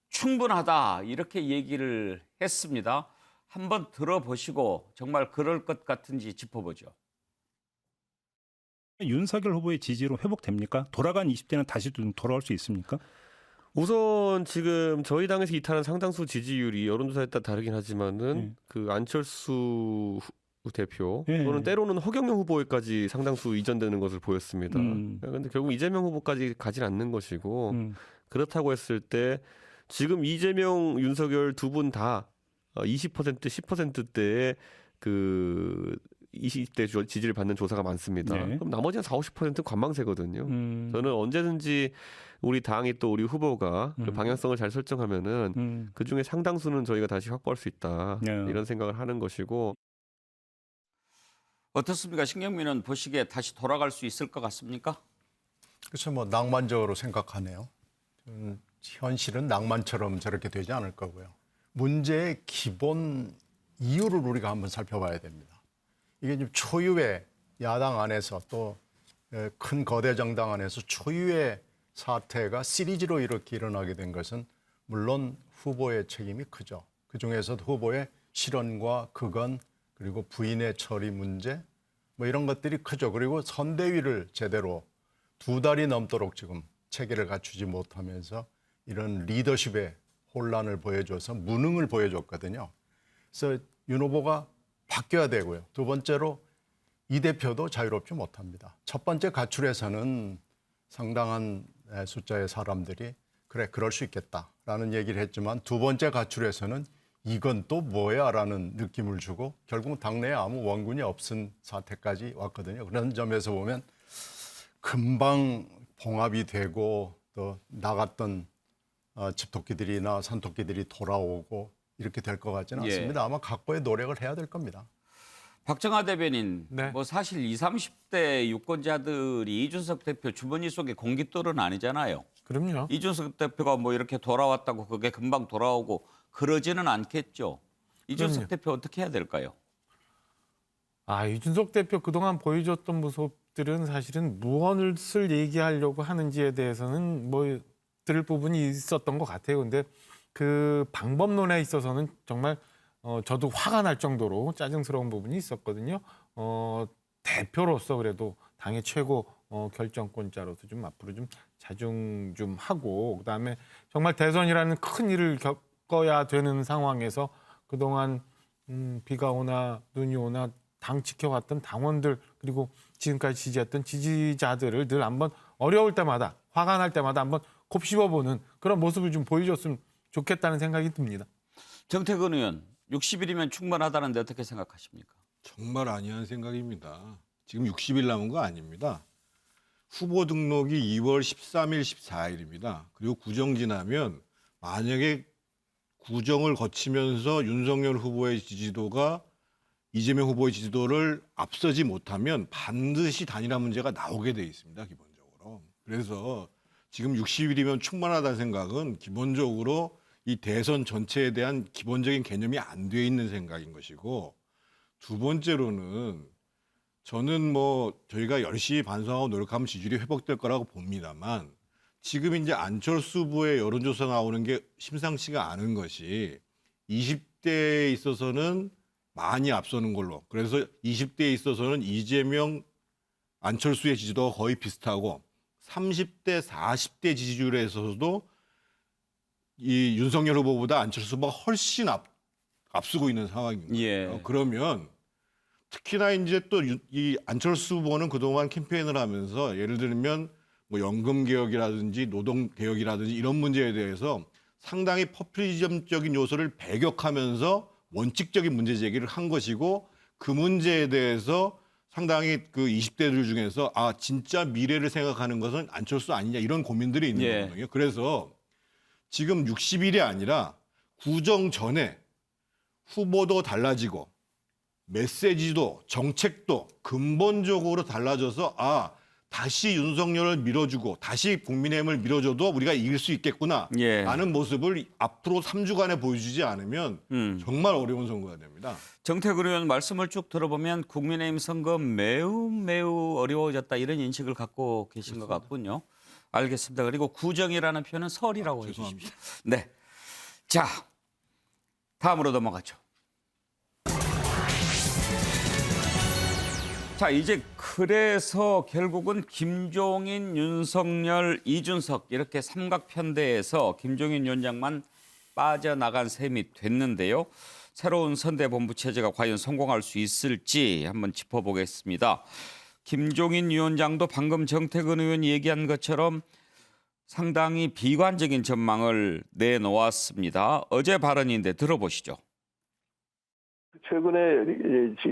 Speaker 1: 충분하다. 이렇게 얘기를 했습니다. 한번 들어보시고 정말 그럴 것 같은지 짚어보죠.
Speaker 4: 윤석열 후보의 지지로 회복됩니까? 돌아간 20대는 다시 좀 돌아올 수 있습니까?
Speaker 6: 우선 지금 저희 당에서 이탈한 상당수 지지율이 여론조사에 따라 다르긴 하지만은 그 안철수 대표 또는 때로는 허경영 후보에까지 상당수 이전되는 것을 보였습니다. 그런데 결국 이재명 후보까지 가진 않는 것이고 그렇다고 했을 때 지금 이재명, 윤석열 두 분 다 20%, 10%대의 그 20대 지지를 받는 조사가 많습니다.
Speaker 4: 네.
Speaker 6: 그럼 나머지 한 40, 50%는 관망세거든요. 저는 언제든지 우리 당이 또 우리 후보가 그 방향성을 잘 설정하면은 그 중에 상당수는 저희가 다시 확보할 수 있다. 이런 생각을 하는 것이고.
Speaker 1: 어떻습니까? 신경민은 보시기에 다시 돌아갈 수 있을 것 같습니까?
Speaker 10: 그래서 뭐 낭만적으로 생각하네요. 현실은 낭만처럼 저렇게 되지 않을 거고요. 문제의 기본 이유를 우리가 한번 살펴봐야 됩니다. 이게 지금 초유의 야당 안에서 또 큰 거대 정당 안에서 초유의 사태가 시리즈로 이렇게 일어나게 된 것은 물론 후보의 책임이 크죠. 그중에서도 후보의 실언과 극언 그리고 부인의 처리 문제 뭐 이런 것들이 크죠. 그리고 선대위를 제대로 2달이 넘도록 지금 체계를 갖추지 못하면서 이런 리더십의 혼란을 보여줘서 무능을 보여줬거든요. 그래서 윤 후보가 바뀌어야 되고요. 두 번째로 이 대표도 자유롭지 못합니다. 첫 번째 가출에서는 상당한 숫자의 사람들이 그래 그럴 수 있겠다라는 얘기를 했지만 두 번째 가출에서는 이건 또 뭐야 라는 느낌을 주고 결국 당내에 아무 원군이 없은 사태까지 왔거든요. 그런 점에서 보면 금방 봉합이 되고 또 나갔던 집토끼들이나 산토끼들이 돌아오고 이렇게 될 것 같지는 않습니다. 아마 각고의 노력을 해야 될 겁니다.
Speaker 1: 박정하 대변인,
Speaker 8: 네.
Speaker 1: 뭐 사실 20, 30대 유권자들이 이준석 대표 주머니 속에 공깃돌은 아니잖아요.
Speaker 8: 그럼요.
Speaker 1: 이준석 대표가 뭐 이렇게 돌아왔다고 그게 금방 돌아오고 그러지는 않겠죠. 이준석 대표 어떻게 해야 될까요?
Speaker 8: 이준석 대표 그동안 보여줬던 모습들은 사실은 무엇을 얘기하려고 하는지에 대해서는 뭐 들을 부분이 있었던 것 같아요. 근데 그 방법론에 있어서는 정말 저도 화가 날 정도로 짜증스러운 부분이 있었거든요. 대표로서 그래도 당의 최고 결정권자로서 좀 앞으로 좀 자중 좀 하고 그다음에 정말 대선이라는 큰 일을 겪어야 되는 상황에서 그동안 비가 오나 눈이 오나 당 지켜왔던 당원들 그리고 지금까지 지지했던 지지자들을 늘 한번 어려울 때마다 화가 날 때마다 한번 곱씹어보는 그런 모습을 좀 보여줬으면 좋겠다는 생각이 듭니다.
Speaker 1: 정태근 의원, 60일이면 충분하다는데 어떻게 생각하십니까?
Speaker 2: 정말 아니한 생각입니다. 지금 60일 남은 거 아닙니다. 후보 등록이 2월 13일, 14일입니다. 그리고 구정 지나면 만약에 구정을 거치면서 윤석열 후보의 지지도가 이재명 후보의 지지도를 앞서지 못하면 반드시 단일화 문제가 나오게 돼 있습니다. 기본적으로. 그래서 지금 60일이면 충분하다는 생각은 기본적으로 이 대선 전체에 대한 기본적인 개념이 안 돼 있는 생각인 것이고 두 번째로는 저는 뭐 저희가 열심히 반성하고 노력하면 지지율이 회복될 거라고 봅니다만 지금 이제 안철수 후보의 여론조사 나오는 게 심상치가 않은 것이 20대에 있어서는 많이 앞서는 걸로 그래서 20대에 있어서는 이재명, 안철수의 지지도가 거의 비슷하고 30대, 40대 지지율에서도 이 윤석열 후보보다 안철수 후보가 훨씬 앞서고 있는 상황인 거예요.
Speaker 1: 예.
Speaker 2: 그러면 특히나 이제 또 이 안철수 후보는 그동안 캠페인을 하면서 예를 들면 뭐 연금 개혁이라든지 노동 개혁이라든지 이런 문제에 대해서 상당히 포퓰리즘적인 요소를 배격하면서 원칙적인 문제 제기를 한 것이고 그 문제에 대해서 상당히 그 20대들 중에서 아 진짜 미래를 생각하는 것은 안철수 아니냐 이런 고민들이 있는
Speaker 1: 예.
Speaker 2: 거거든요. 그래서 지금 60일이 아니라 구정 전에 후보도 달라지고 메시지도 정책도 근본적으로 달라져서 아 다시 윤석열을 밀어주고 다시 국민의힘을 밀어줘도 우리가 이길 수 있겠구나
Speaker 1: 예.
Speaker 2: 라는 모습을 앞으로 3주간에 보여주지 않으면 정말 어려운 선거가 됩니다.
Speaker 1: 정태근 의원 말씀을 쭉 들어보면 국민의힘 선거 매우 어려워졌다 이런 인식을 갖고 계신 것 같군요. 알겠습니다. 그리고 구정이라는 표현은 설이라고 해주십시오. 네. 자, 다음으로 넘어가죠. 자, 이제 그래서 결국은 김종인, 윤석열, 이준석 이렇게 삼각편대에서 김종인 위원장만 빠져나간 셈이 됐는데요. 새로운 선대본부 체제가 과연 성공할 수 있을지 한번 짚어보겠습니다. 김종인 위원장도 방금 정태근 의원이 얘기한 것처럼 상당히 비관적인 전망을 내놓았습니다. 어제 발언인데 들어보시죠.
Speaker 4: 최근에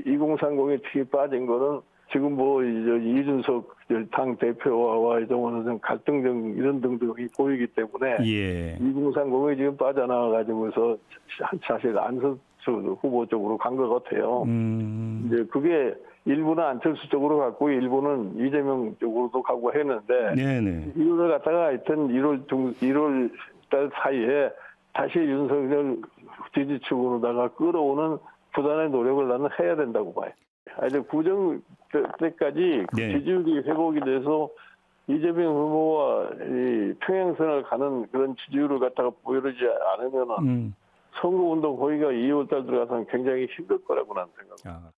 Speaker 4: 2030에 특히 빠진 거는 지금 뭐 이준석 당 대표와 어느 정도 갈등 등 이런 등등이 보이기 때문에 2030에 지금 빠져나와 가지고서 사실 안철수 후보 쪽으로 간 것 같아요. 이제 그게 일부는 안철수 쪽으로 갔고 일부는 이재명 쪽으로도 가고 했는데 이걸 갖다가 하여튼 1월 달 사이에 다시 윤석열 지지층으로다가 끌어오는 부단의 노력을 나는 해야 된다고 봐요. 이제 구정 때까지 지지율이 회복이 돼서 이재명 후보와 이 평행선을 가는 그런 지지율을 갖다가 보여주지 않으면은 선거운동 거기가 2월달 들어가서는 굉장히 힘들 거라고 나는 생각합니다.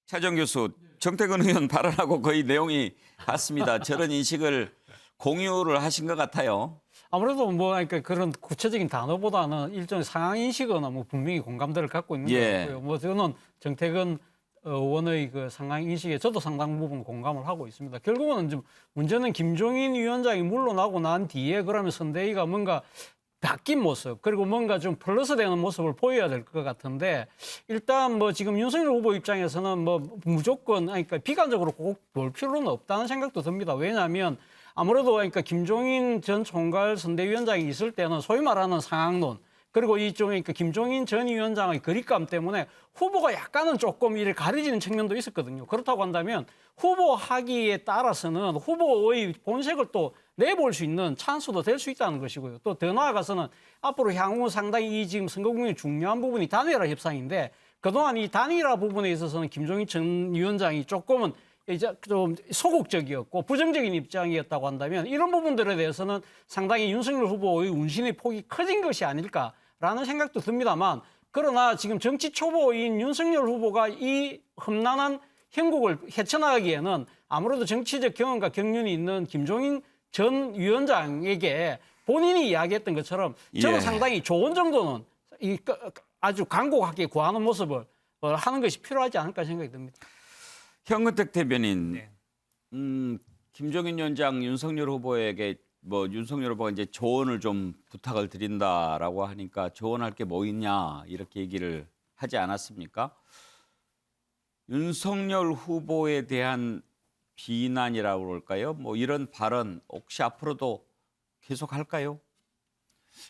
Speaker 1: 차정 교수, 정태근 의원 발언하고 거의 내용이 같습니다. 저런 인식을 공유를 하신 것 같아요.
Speaker 9: 아무래도 뭐 그러니까 그런 구체적인 단어보다는 일종의 상황 인식은 뭐 분명히 공감대를 갖고 있는 것 같고요. 뭐 저는 정태근 의원의 그 상황 인식에 저도 상당 부분 공감을 하고 있습니다. 결국은 좀 문제는 김종인 위원장이 물러나고 난 뒤에 그러면 선대위가 뭔가 바뀐 모습 그리고 뭔가 좀 플러스 되는 모습을 보여야 될 것 같은데 일단 뭐 지금 윤석열 후보 입장에서는 뭐 무조건 그러니까 비관적으로 꼭 볼 필요는 없다는 생각도 듭니다. 왜냐하면 아무래도 그러니까 김종인 전 총괄 선대위원장이 있을 때는 소위 말하는 상황론 그리고 이쪽 그러니까 김종인 전 위원장의 거리감 때문에 후보가 약간은 조금 이를 가려지는 측면도 있었거든요. 그렇다고 한다면 후보 하기에 따라서는 후보의 본색을 또 내볼 수 있는 찬스도 될 수 있다는 것이고요. 또 더 나아가서는 앞으로 향후 상당히 이 지금 선거 국면의 중요한 부분이 단일화 협상인데 그동안 이 단일화 부분에 있어서는 김종인 전 위원장이 조금은 이제 좀 소극적이었고 부정적인 입장이었다고 한다면 이런 부분들에 대해서는 상당히 윤석열 후보의 운신의 폭이 커진 것이 아닐까라는 생각도 듭니다만 그러나 지금 정치 초보인 윤석열 후보가 이 험난한 형국을 헤쳐나가기에는 아무래도 정치적 경험과 경륜이 있는 김종인 전 위원장에게 본인이 이야기했던 것처럼 저는 상당히 조언 정도는 아주 간곡하게 구하는 모습을 하는 것이 필요하지 않을까 생각이 듭니다.
Speaker 1: 현근택 대변인, 김종인 위원장 윤석열 후보에게 뭐 윤석열 후보가 이제 조언을 좀 부탁을 드린다라고 하니까 조언할 게 뭐 있냐 이렇게 얘기를 하지 않았습니까? 윤석열 후보에 대한 비난이라고 그럴까요? 뭐 이런 발언 혹시 앞으로도 계속 할까요?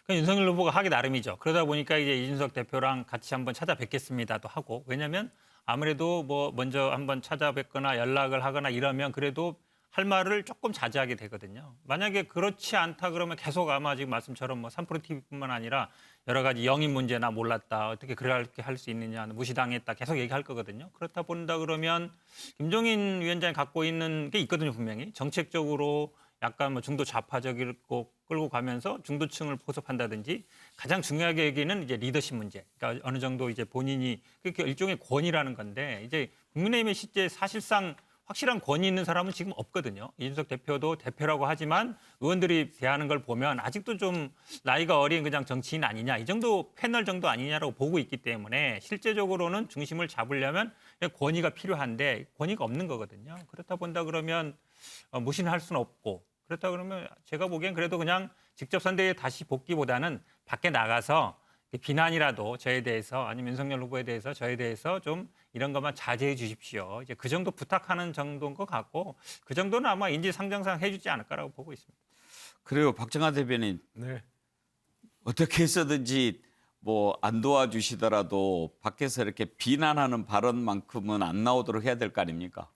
Speaker 5: 그러니까 윤석열 후보가 하기 나름이죠. 그러다 보니까 이제 이준석 대표랑 같이 한번 찾아뵙겠습니다도 하고 왜냐하면 아무래도 뭐 먼저 한번 찾아뵙거나 연락을 하거나 이러면 그래도 할 말을 조금 자제하게 되거든요. 만약에 그렇지 않다 그러면 계속 아마 지금 말씀처럼 뭐 3프로 TV뿐만 아니라 여러 가지 영입 문제나 몰랐다 어떻게 그렇게 할 수 있느냐 무시당했다 계속 얘기할 거거든요. 그렇다 본다 그러면 김종인 위원장이 갖고 있는 게 있거든요 분명히 정책적으로 약간 뭐 중도 좌파적이고 끌고 가면서 중도층을 포섭한다든지 가장 중요하게 얘기는 이제 리더십 문제. 그러니까 어느 정도 이제 본인이 그게 일종의 권위라는 건데 이제 국민의힘의 실제 사실상 확실한 권위 있는 사람은 지금 없거든요. 이준석 대표도 대표라고 하지만 의원들이 대하는 걸 보면 아직도 좀 나이가 어린 그냥 정치인 아니냐 이 정도 패널 정도 아니냐라고 보고 있기 때문에 실제적으로는 중심을 잡으려면 권위가 필요한데 권위가 없는 거거든요. 그렇다 본다 그러면 무신할 수는 없고 그렇다 그러면 제가 보기엔 그래도 그냥 직접 선대위에 다시 복귀보다는 밖에 나가서 비난이라도 저에 대해서 아니면 윤석열 후보에 대해서 저에 대해서 좀 이런 것만 자제해 주십시오. 이제 그 정도 부탁하는 정도인 것 같고 그 정도는 아마 인지상정상 해주지 않을까라고 보고 있습니다.
Speaker 1: 그래요, 박정하 대변인.
Speaker 8: 네.
Speaker 1: 어떻게 해서든지 뭐 안 도와주시더라도 밖에서 이렇게 비난하는 발언만큼은 안 나오도록 해야 될 거 아닙니까?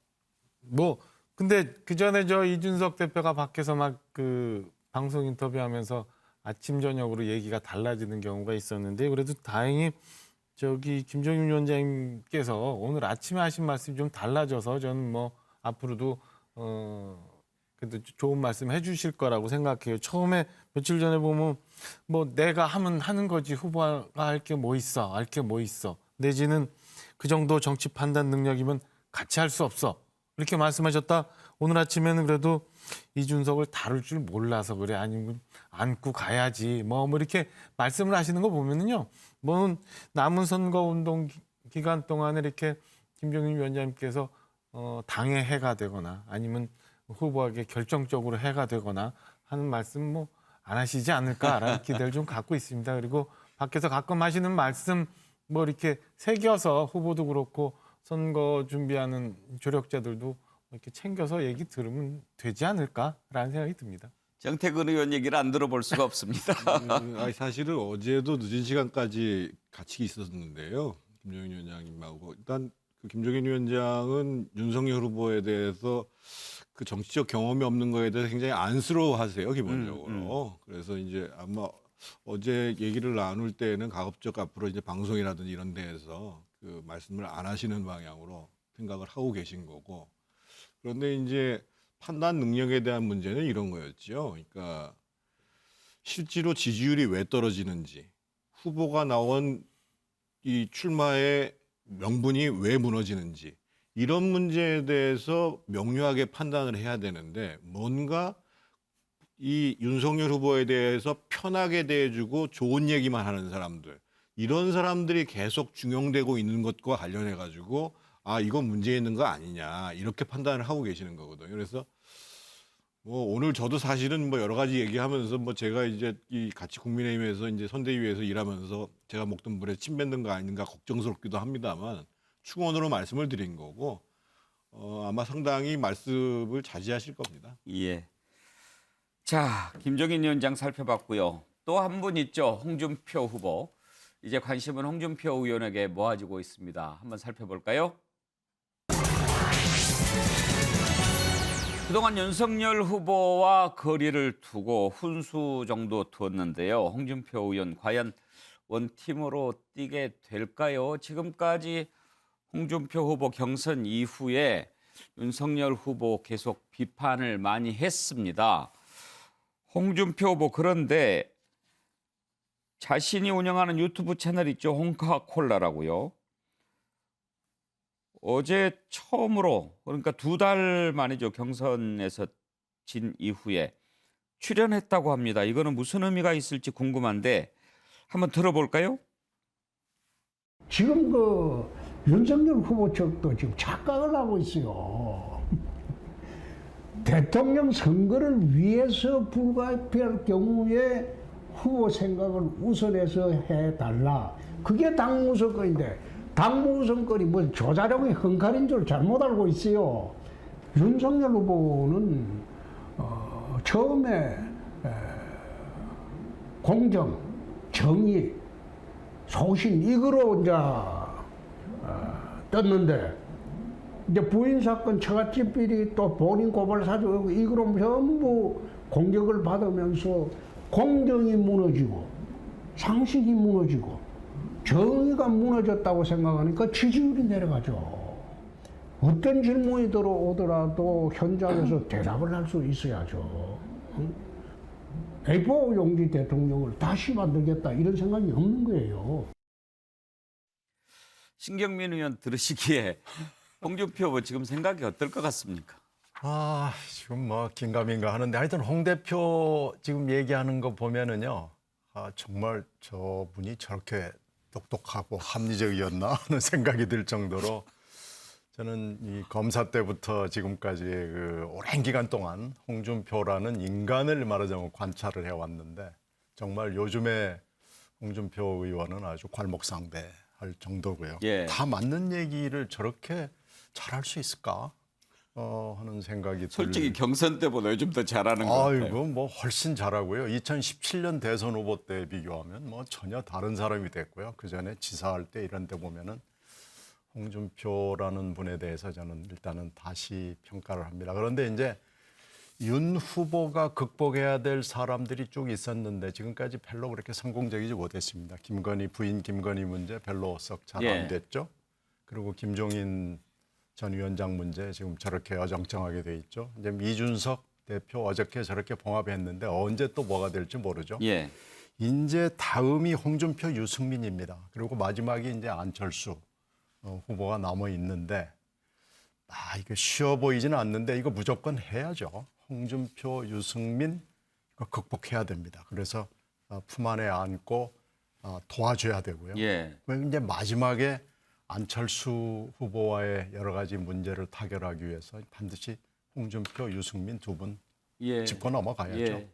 Speaker 8: 뭐 근데 그 전에 저 이준석 대표가 밖에서 막 그 방송 인터뷰하면서 아침 저녁으로 얘기가 달라지는 경우가 있었는데 그래도 다행히 저기 김종인 위원장님께서 오늘 아침에 하신 말씀이 좀 달라져서 저는 뭐 앞으로도 그래도 좋은 말씀 해주실 거라고 생각해요. 처음에 며칠 전에 보면 뭐 내가 하면 하는 거지 후보가 할 게 뭐 있어, 할 게 뭐 있어. 내지는 그 정도 정치 판단 능력이면 같이 할 수 없어. 이렇게 말씀하셨다. 오늘 아침에는 그래도 이준석을 다룰 줄 몰라서 그래. 아니면 안고 가야지. 뭐 이렇게 말씀을 하시는 거 보면은요. 뭐 남은 선거 운동 기간 동안에 이렇게 김종인 위원장님께서 당의 해가 되거나 아니면 후보에게 결정적으로 해가 되거나 하는 말씀 뭐 안 하시지 않을까라는 기대를 좀 갖고 있습니다. 그리고 밖에서 가끔 하시는 말씀 뭐 이렇게 새겨서 후보도 그렇고 선거 준비하는 조력자들도 이렇게 챙겨서 얘기 들으면 되지 않을까라는 생각이 듭니다.
Speaker 1: 정태근 의원 얘기를 안 들어볼 수가 없습니다.
Speaker 2: 아니, 사실은 어제도 늦은 시간까지 같이 있었는데요. 김종인 위원장님하고 일단 그 김종인 위원장은 윤석열 후보에 대해서 그 정치적 경험이 없는 거에 대해서 굉장히 안쓰러워하세요, 기본적으로. 그래서 이제 아마 어제 얘기를 나눌 때는 가급적 앞으로 이제 방송이라든지 이런 데에서 그 말씀을 안 하시는 방향으로 생각을 하고 계신 거고. 그런데 이제 판단 능력에 대한 문제는 이런 거였죠. 그러니까 실제로 지지율이 왜 떨어지는지, 후보가 나온 이 출마의 명분이 왜 무너지는지 이런 문제에 대해서 명료하게 판단을 해야 되는데 뭔가 이 윤석열 후보에 대해서 편하게 대해주고 좋은 얘기만 하는 사람들 이런 사람들이 계속 중용되고 있는 것과 관련해 가지고 아 이건 문제 있는 거 아니냐 이렇게 판단을 하고 계시는 거거든요. 그래서 뭐 오늘 저도 사실은 뭐 여러 가지 얘기하면서 뭐 제가 이제 이 같이 국민의힘에서 이제 선대위에서 일하면서 제가 먹던 물에 침 뱉는 거 아닌가 걱정스럽기도 합니다만 충원으로 말씀을 드린 거고 아마 상당히 말씀을 자제하실 겁니다.
Speaker 1: 예. 자, 김종인 위원장 살펴봤고요. 또 한 분 있죠. 홍준표 후보. 이제 관심은 홍준표 의원에게 모아지고 있습니다. 한번 살펴볼까요? 그동안 윤석열 후보와 거리를 두고 훈수 정도 두었는데요. 홍준표 의원 과연 원팀으로 뛰게 될까요? 지금까지 홍준표 후보 경선 이후에 윤석열 후보 계속 비판을 많이 했습니다. 홍준표 후보 그런데 자신이 운영하는 유튜브 채널 있죠. 홍카콜라라고요. 어제 처음으로 그러니까 2달 만이죠. 경선에서 진 이후에 출연했다고 합니다. 이거는 무슨 의미가 있을지 궁금한데 한번 들어볼까요?
Speaker 12: 지금 그 윤석열 후보 측도 지금 착각을 하고 있어요. 대통령 선거를 위해서 불가피할 경우에 후보 생각을 우선해서 해달라. 그게 당무선거인데 당무선거니 뭐 조자룡의 헝칼인 줄 잘못 알고 있어요. 윤석열 후보는 처음에 공정, 정의, 소신 이거로 이제 떴는데 이제 부인 사건 처갓집 비리 또 본인 고발 사주 이거로 전부 공격을 받으면서 공정이 무너지고 상식이 무너지고 정의가 무너졌다고 생각하니까 지지율이 내려가죠. 어떤 질문이 들어오더라도 현장에서 대답을 할 수 있어야죠. A4 용지 대통령을 다시 만들겠다 이런 생각이 없는 거예요.
Speaker 1: 신경민 의원 들으시기에 홍준표 후보 지금 생각이 어떨 것 같습니까?
Speaker 10: 아, 지금 뭐 긴가민가 하는데 하여튼 홍 대표 지금 얘기하는 거 보면은요. 아, 정말 저분이 저렇게 똑똑하고 합리적이었나 하는 생각이 들 정도로 저는 이 검사 때부터 지금까지 그 오랜 기간 동안 홍준표라는 인간을 말하자면 관찰을 해왔는데 정말 요즘에 홍준표 의원은 아주 괄목상대할 정도고요.
Speaker 1: 예.
Speaker 10: 다 맞는 얘기를 저렇게 잘할 수 있을까 하는 생각이
Speaker 1: 솔직히 경선 때보다 요즘 더 잘하는 것 같아요.
Speaker 10: 아이고 뭐 훨씬 잘하고요. 2017년 대선 후보 때 비교하면 뭐 전혀 다른 사람이 됐고요. 그 전에 지사할 때 이런 데 보면은 홍준표라는 분에 대해서 저는 일단은 다시 평가를 합니다. 그런데 이제 윤 후보가 극복해야 될 사람들이 쭉 있었는데 지금까지 별로 그렇게 성공적이지 못했습니다. 김건희 부인 김건희 문제 별로 썩 잘 안
Speaker 1: 예.
Speaker 10: 됐죠. 그리고 김종인 전 위원장 문제 지금 저렇게 어정쩡하게 돼 있죠. 이제 이준석 대표 어저께 저렇게 봉합했는데 언제 또 뭐가 될지 모르죠.
Speaker 1: 예.
Speaker 10: 이제 다음이 홍준표 유승민입니다. 그리고 마지막이 이제 안철수 후보가 남아 있는데 이거 쉬워 보이지는 않는데 이거 무조건 해야죠. 홍준표 유승민 이거 극복해야 됩니다. 그래서 품 안에 안고 도와줘야 되고요.
Speaker 1: 예.
Speaker 10: 이제 마지막에 안철수 후보와의 여러 가지 문제를 타결하기 위해서 반드시 홍준표, 유승민 두 분
Speaker 1: 예.
Speaker 10: 짚고 넘어가야죠.
Speaker 1: 예.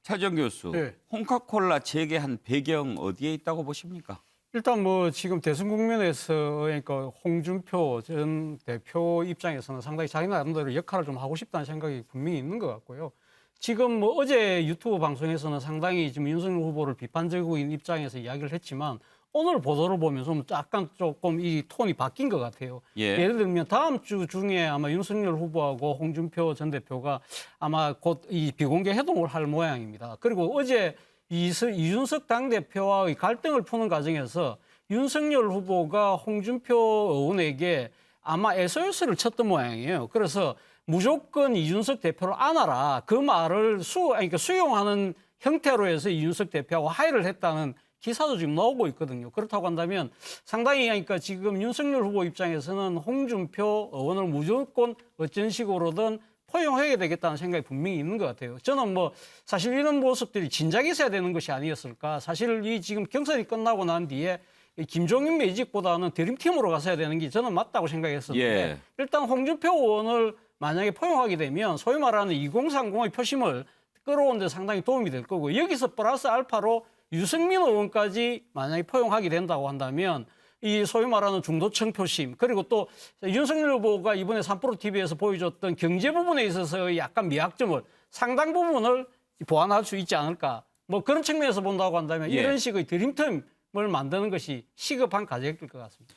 Speaker 1: 차정 교수,
Speaker 9: 네.
Speaker 1: 홍카콜라 재개한 배경 어디에 있다고 보십니까?
Speaker 9: 일단 뭐 지금 대선 국면에서 그러니까 홍준표 전 대표 입장에서는 상당히 자기 나름대로 역할을 좀 하고 싶다는 생각이 분명히 있는 것 같고요. 지금 뭐 어제 유튜브 방송에서는 상당히 지금 윤석열 후보를 비판적인 입장에서 이야기를 했지만 오늘 보도를 보면 좀 약간 조금 이 톤이 바뀐 것 같아요.
Speaker 1: 예.
Speaker 9: 예를 들면 다음 주 중에 아마 윤석열 후보하고 홍준표 전 대표가 아마 곧 이 비공개 회동을 할 모양입니다. 그리고 어제 이준석 당대표와의 갈등을 푸는 과정에서 윤석열 후보가 홍준표 의원에게 아마 SOS를 쳤던 모양이에요. 그래서 무조건 이준석 대표를 안아라. 그 말을 그러니까 수용하는 형태로 해서 이준석 대표하고 화해를 했다는 기사도 지금 나오고 있거든요. 그렇다고 한다면 상당히 그러니까 지금 윤석열 후보 입장에서는 홍준표 의원을 무조건 어떤 식으로든 포용해야 되겠다는 생각이 분명히 있는 것 같아요. 저는 뭐 사실 이런 모습들이 진작에 있어야 되는 것이 아니었을까. 사실 이 지금 경선이 끝나고 난 뒤에 이 김종인 매직보다는 드림팀으로 갔어야 되는 게 저는 맞다고 생각했었는데
Speaker 1: 예.
Speaker 9: 일단 홍준표 의원을 만약에 포용하게 되면 소위 말하는 2030의 표심을 끌어오는 데 상당히 도움이 될 거고 여기서 플러스 알파로 유승민 의원까지 만약에 포용하게 된다고 한다면 이 소위 말하는 중도층 표심 그리고 또 윤석열 후보가 이번에 3프로TV에서 보여줬던 경제 부분에 있어서 약간 미약점을 상당 부분을 보완할 수 있지 않을까. 뭐 그런 측면에서 본다고 한다면
Speaker 1: 예.
Speaker 9: 이런 식의 드림팀을 만드는 것이 시급한 과제일 것 같습니다.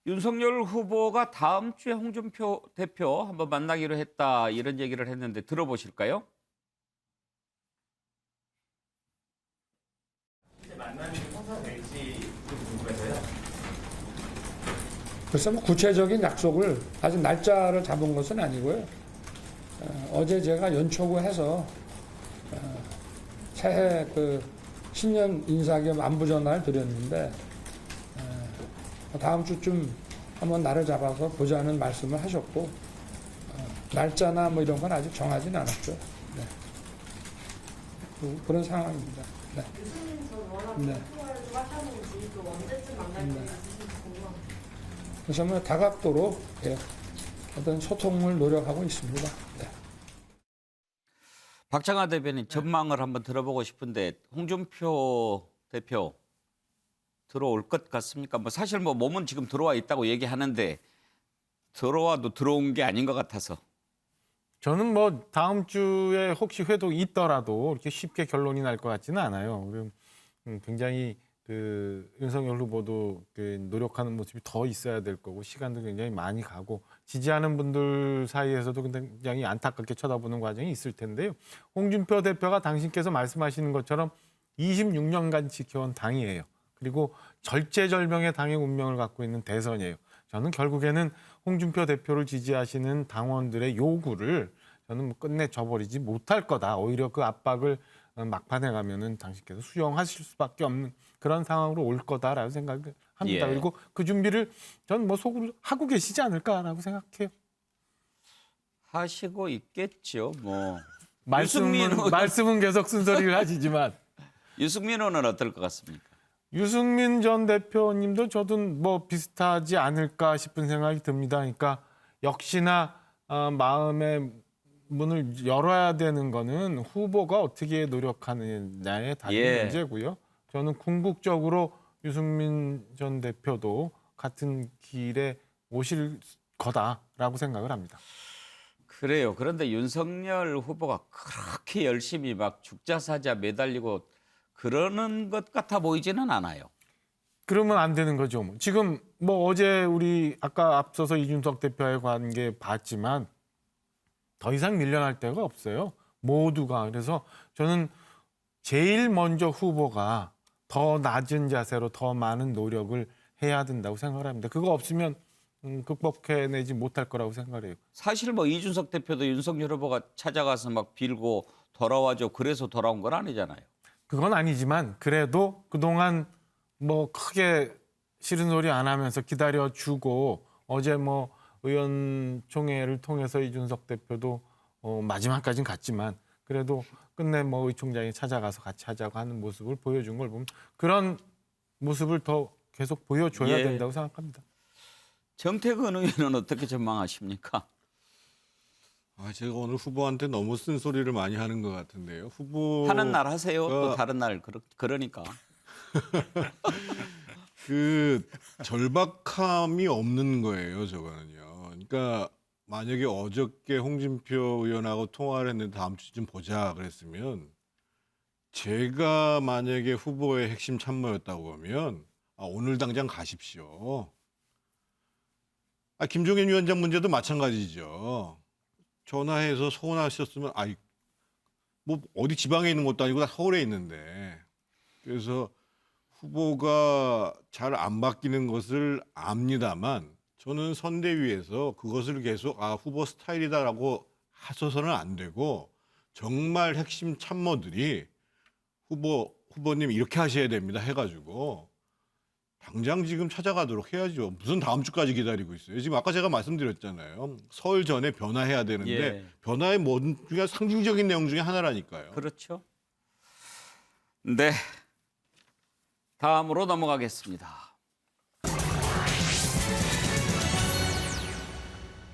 Speaker 1: 윤석열 후보가 다음 주에 홍준표 대표 한번 만나기로 했다 이런 얘기를 했는데 들어보실까요?
Speaker 3: 만남이 성사될지 좀 궁금해서요.
Speaker 7: 글쎄 뭐 구체적인 약속을 아직 날짜를 잡은 것은 아니고요. 어제 제가 연초구해서 새해 그 신년 인사 겸 안부 전화를 드렸는데 다음 주쯤 한번 날을 잡아서 보자는 말씀을 하셨고 날짜나 뭐 이런 건 아직 정하진 않았죠. 네. 그런 상황입니다. 네. 네. 그래서 뭐 다각도로 어떤 소통을 노력하고 있습니다. 네.
Speaker 1: 박창하 대변인 전망을 한번 들어보고 싶은데 홍준표 대표 들어올 것 같습니까? 뭐 사실 뭐 몸은 지금 들어와 있다고 얘기하는데 들어와도 들어온 게 아닌 것 같아서.
Speaker 8: 저는 뭐 다음 주에 혹시 회동이 있더라도 이렇게 쉽게 결론이 날 것 같지는 않아요. 그리고 굉장히 그 윤석열 후보도 그 노력하는 모습이 더 있어야 될 거고 시간도 굉장히 많이 가고 지지하는 분들 사이에서도 굉장히 안타깝게 쳐다보는 과정이 있을 텐데요. 홍준표 대표가 당신께서 말씀하시는 것처럼 26년간 지켜온 당이에요. 그리고 절제절명의 당의 운명을 갖고 있는 대선이에요. 저는 결국에는 홍준표 대표를 지지하시는 당원들의 요구를 저는 뭐 끝내 줘버리지 못할 거다. 오히려 그 압박을 막판에 가면은 당신께서 수용하실 수밖에 없는 그런 상황으로 올 거다라고 생각을 합니다.
Speaker 1: 예.
Speaker 8: 그리고 그 준비를 저는 뭐 속으로 하고 계시지 않을까라고 생각해요.
Speaker 1: 하시고 있겠죠. 뭐
Speaker 8: 말씀은 계속 쓴소리를 하시지만
Speaker 1: 유승민 의원은 어떨 것 같습니까?
Speaker 8: 유승민 전 대표님도 저도 뭐 비슷하지 않을까 싶은 생각이 듭니다. 그러니까 역시나 마음의 문을 열어야 되는 거는 후보가 어떻게 노력하느냐에 달린
Speaker 1: 예.
Speaker 8: 문제고요. 저는 궁극적으로 유승민 전 대표도 같은 길에 오실 거다라고 생각을 합니다.
Speaker 1: 그래요. 그런데 윤석열 후보가 그렇게 열심히 막 죽자사자 매달리고 그러는 것 같아 보이지는 않아요.
Speaker 8: 그러면 안 되는 거죠. 지금 뭐 어제 우리 아까 앞서서 이준석 대표의 관계 봤지만 더 이상 밀려날 데가 없어요. 모두가. 그래서 저는 제일 먼저 후보가 더 낮은 자세로 더 많은 노력을 해야 된다고 생각을 합니다. 그거 없으면 극복해내지 못할 거라고 생각해요.
Speaker 1: 사실 뭐 이준석 대표도 윤석열 후보가 찾아가서 막 빌고 돌아와줘 그래서 돌아온 건 아니잖아요.
Speaker 8: 그건 아니지만 그래도 그동안 뭐 크게 싫은 소리 안 하면서 기다려주고 어제 뭐 의원총회를 통해서 이준석 대표도 마지막까지는 갔지만 그래도 끝내 뭐 의총장이 찾아가서 같이 하자고 하는 모습을 보여준 걸 보면 그런 모습을 더 계속 보여줘야
Speaker 1: 예.
Speaker 8: 된다고 생각합니다.
Speaker 1: 정태근 의원은 어떻게 전망하십니까?
Speaker 2: 제가 오늘 후보한테 너무 쓴소리를 많이 하는 것 같은데요. 후보
Speaker 1: 하는 날 하세요. 또 다른 날 그러니까.
Speaker 2: 그 절박함이 없는 거예요, 저거는요. 그러니까 만약에 어저께 홍준표 의원하고 통화를 했는데 다음 주쯤 보자 그랬으면 제가 만약에 후보의 핵심 참모였다고 하면 오늘 당장 가십시오. 김종인 위원장 문제도 마찬가지죠. 전화해서 소원하셨으면 뭐 어디 지방에 있는 것도 아니고 다 서울에 있는데 그래서 후보가 잘 안 바뀌는 것을 압니다만 저는 선대위에서 그것을 계속 후보 스타일이다라고 하셔서는 안 되고 정말 핵심 참모들이 후보님 이렇게 하셔야 됩니다 해가지고 당장 지금 찾아가도록 해야죠. 무슨 다음 주까지 기다리고 있어요. 지금 아까 제가 말씀드렸잖아요. 설 전에 변화해야 되는데
Speaker 1: 예.
Speaker 2: 변화의 모든 중에 상징적인 내용 중에 하나라니까요.
Speaker 1: 그렇죠. 네. 다음으로 넘어가겠습니다.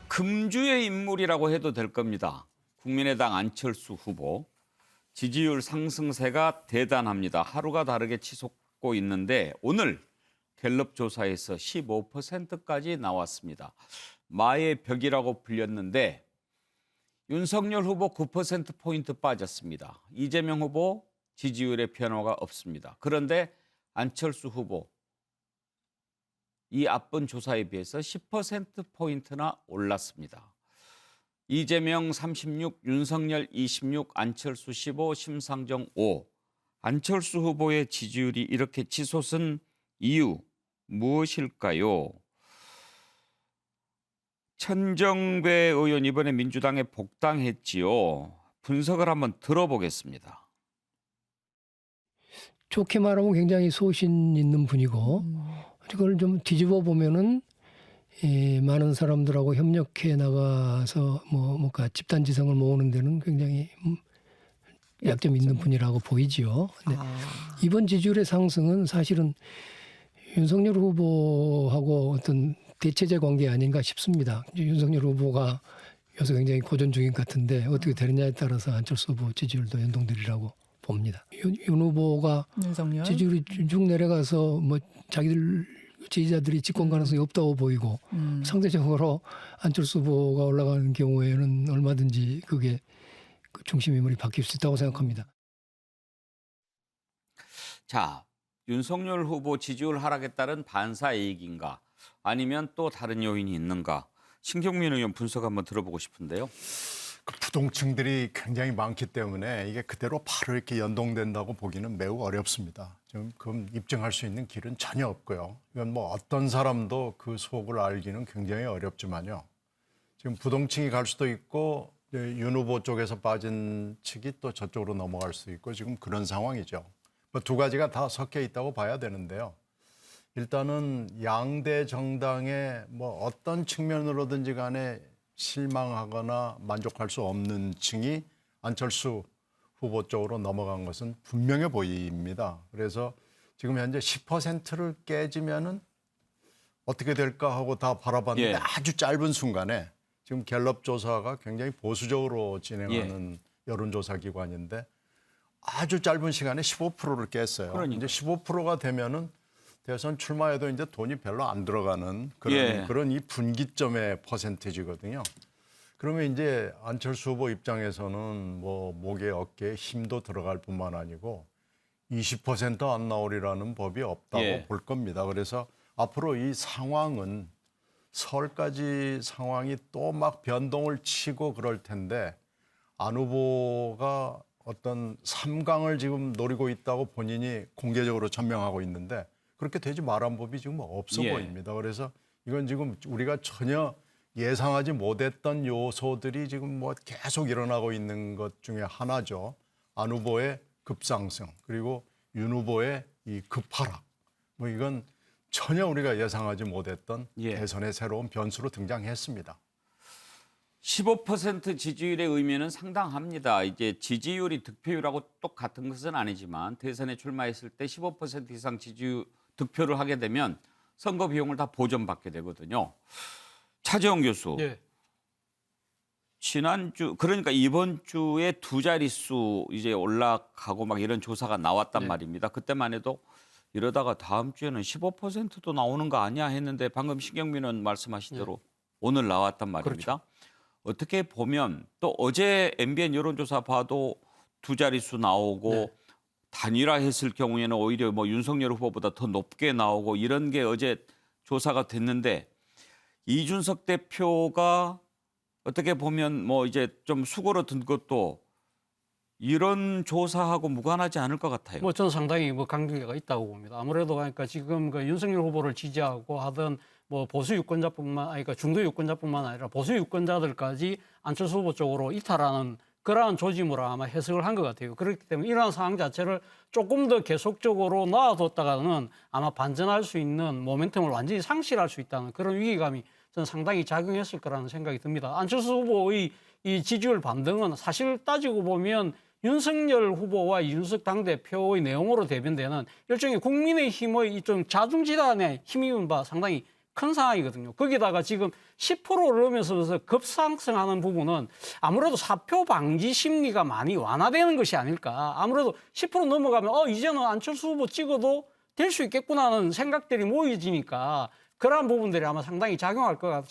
Speaker 1: 금주의 인물이라고 해도 될 겁니다. 국민의당 안철수 후보. 지지율 상승세가 대단합니다. 하루가 다르게 치솟고 있는데 오늘 갤럽 조사에서 15%까지 나왔습니다. 마의 벽이라고 불렸는데 윤석열 후보 9%포인트 빠졌습니다. 이재명 후보 지지율의 변화가 없습니다. 그런데 안철수 후보 이 앞번 조사에 비해서 10%포인트나 올랐습니다. 이재명 36, 윤석열 26, 안철수 15, 심상정 5. 안철수 후보의 지지율이 이렇게 치솟은 이유 무엇일까요? 천정배 의원 이번에 민주당에 복당했지요. 분석을 한번 들어보겠습니다.
Speaker 12: 좋게 말하면 굉장히 소신 있는 분이고 그걸 좀 뒤집어 보면은 많은 사람들하고 협력해 나가서 뭔가 집단지성을 모으는 데는 굉장히 약점 있는 분이라고 보이지요. 근데 이번 지지율의 상승은 사실은 윤석열 후보하고 어떤 대체제 관계 아닌가 싶습니다. 윤석열 후보가 요새 굉장히 고전 중인 것 같은데 어떻게 되느냐에 따라서 안철수 후보 지지율도 연동되리라고 봅니다. 윤 후보가
Speaker 13: 윤석열?
Speaker 12: 지지율이 쭉 내려가서 뭐 자기들 지지자들이 집권 가능성이 없다고 보이고 상대적으로 안철수 후보가 올라가는 경우에는 얼마든지 그게 그 중심 인물이 바뀔 수 있다고 생각합니다.
Speaker 1: 자, 윤석열 후보 지지율 하락에 따른 반사이익인가 아니면 또 다른 요인이 있는가? 신경민 의원 분석 한번 들어보고 싶은데요.
Speaker 10: 그 부동층들이 굉장히 많기 때문에 이게 그대로 바로 이렇게 연동된다고 보기는 매우 어렵습니다. 지금 그건 입증할 수 있는 길은 전혀 없고요. 이건 뭐 어떤 사람도 그 속을 알기는 굉장히 어렵지만요. 지금 부동층이 갈 수도 있고 윤 후보 쪽에서 빠진 측이 또 저쪽으로 넘어갈 수 있고 지금 그런 상황이죠. 뭐 두 가지가 다 섞여 있다고 봐야 되는데요. 일단은 양대 정당의 뭐 어떤 측면으로든지 간에 실망하거나 만족할 수 없는 층이 안철수 후보 쪽으로 넘어간 것은 분명해 보입니다. 그래서 지금 현재 10%를 깨지면은 어떻게 될까 하고 다 바라봤는데 아주 짧은 순간에 지금 갤럽 조사가 굉장히 보수적으로 진행하는 여론조사 기관인데 아주 짧은 시간에 15%를 깼어요.
Speaker 1: 그러니까요.
Speaker 10: 이제 15%가 되면은 대선 출마해도 이제 돈이 별로 안 들어가는 그런
Speaker 1: 예.
Speaker 10: 그런 이 분기점의 퍼센티지거든요. 그러면 이제 안철수 후보 입장에서는 뭐 목에 어깨에 힘도 들어갈 뿐만 아니고 20%안 나오리라는 법이 없다고
Speaker 1: 예.
Speaker 10: 볼 겁니다. 그래서 앞으로 이 상황은 설까지 상황이 또 막 변동을 치고 그럴 텐데 안 후보가 어떤 3강을 지금 노리고 있다고 본인이 공개적으로 전명하고 있는데 그렇게 되지 말한 법이 지금 없어
Speaker 1: 예.
Speaker 10: 보입니다. 그래서 이건 지금 우리가 전혀 예상하지 못했던 요소들이 지금 뭐 계속 일어나고 있는 것 중에 하나죠. 안 후보의 급상승 그리고 윤 후보의 이 급하락. 뭐 이건 전혀 우리가 예상하지 못했던
Speaker 1: 예.
Speaker 10: 대선의 새로운 변수로 등장했습니다.
Speaker 1: 15% 지지율의 의미는 상당합니다. 이제 지지율이 득표율하고 똑같은 것은 아니지만 대선에 출마했을 때 15% 이상 득표를 하게 되면 선거 비용을 다 보전받게 되거든요. 차재홍 교수,
Speaker 9: 예.
Speaker 1: 지난주 그러니까 이번 주에 두 자릿수 이제 올라가고 막 이런 조사가 나왔단
Speaker 9: 네.
Speaker 1: 말입니다. 그때만 해도 이러다가 다음 주에는 15%도 나오는 거 아니야 했는데 방금 신경민은 말씀하신 대로 오늘 나왔단 말입니다. 어떻게 보면 또 어제 MBN 여론조사 봐도 두 자릿수 나오고
Speaker 9: 네.
Speaker 1: 단일화했을 경우에는 오히려 뭐 윤석열 후보보다 더 높게 나오고 이런 게 어제 조사가 됐는데 이준석 대표가 어떻게 보면 뭐 이제 좀 수고로 든 것도 이런 조사하고 무관하지 않을 것 같아요.
Speaker 9: 뭐 저는 상당히 뭐 관계가 있다고 봅니다. 아무래도 그러니까 지금 그 윤석열 후보를 지지하고 하던 뭐 보수 유권자뿐만 아니 그러니까 중도 유권자뿐만 아니라 보수 유권자들까지 안철수 후보 쪽으로 이탈하는 그러한 조짐으로 아마 해석을 한 것 같아요. 그렇기 때문에 이러한 상황 자체를 조금 더 계속적으로 놔뒀다가는 아마 반전할 수 있는 모멘텀을 완전히 상실할 수 있다는 그런 위기감이 저는 상당히 작용했을 거라는 생각이 듭니다. 안철수 후보의 이 지지율 반등은 사실 따지고 보면 윤석열 후보와 이준석 당대표의 내용으로 대변되는 일종의 국민의힘의 좀 자중지단에 힘입은 바 상당히 큰 상황이거든요. 거기다가 지금 10%를 넘으면서 급상승하는 부분은 아무래도 사표 방지 심리가 많이 완화되는 것이 아닐까. 아무래도 10% 넘어가면 이제는 안철수 후보 찍어도 될 수 있겠구나 하는 생각들이 모여지니까 그러한 부분들이 아마 상당히 작용한 것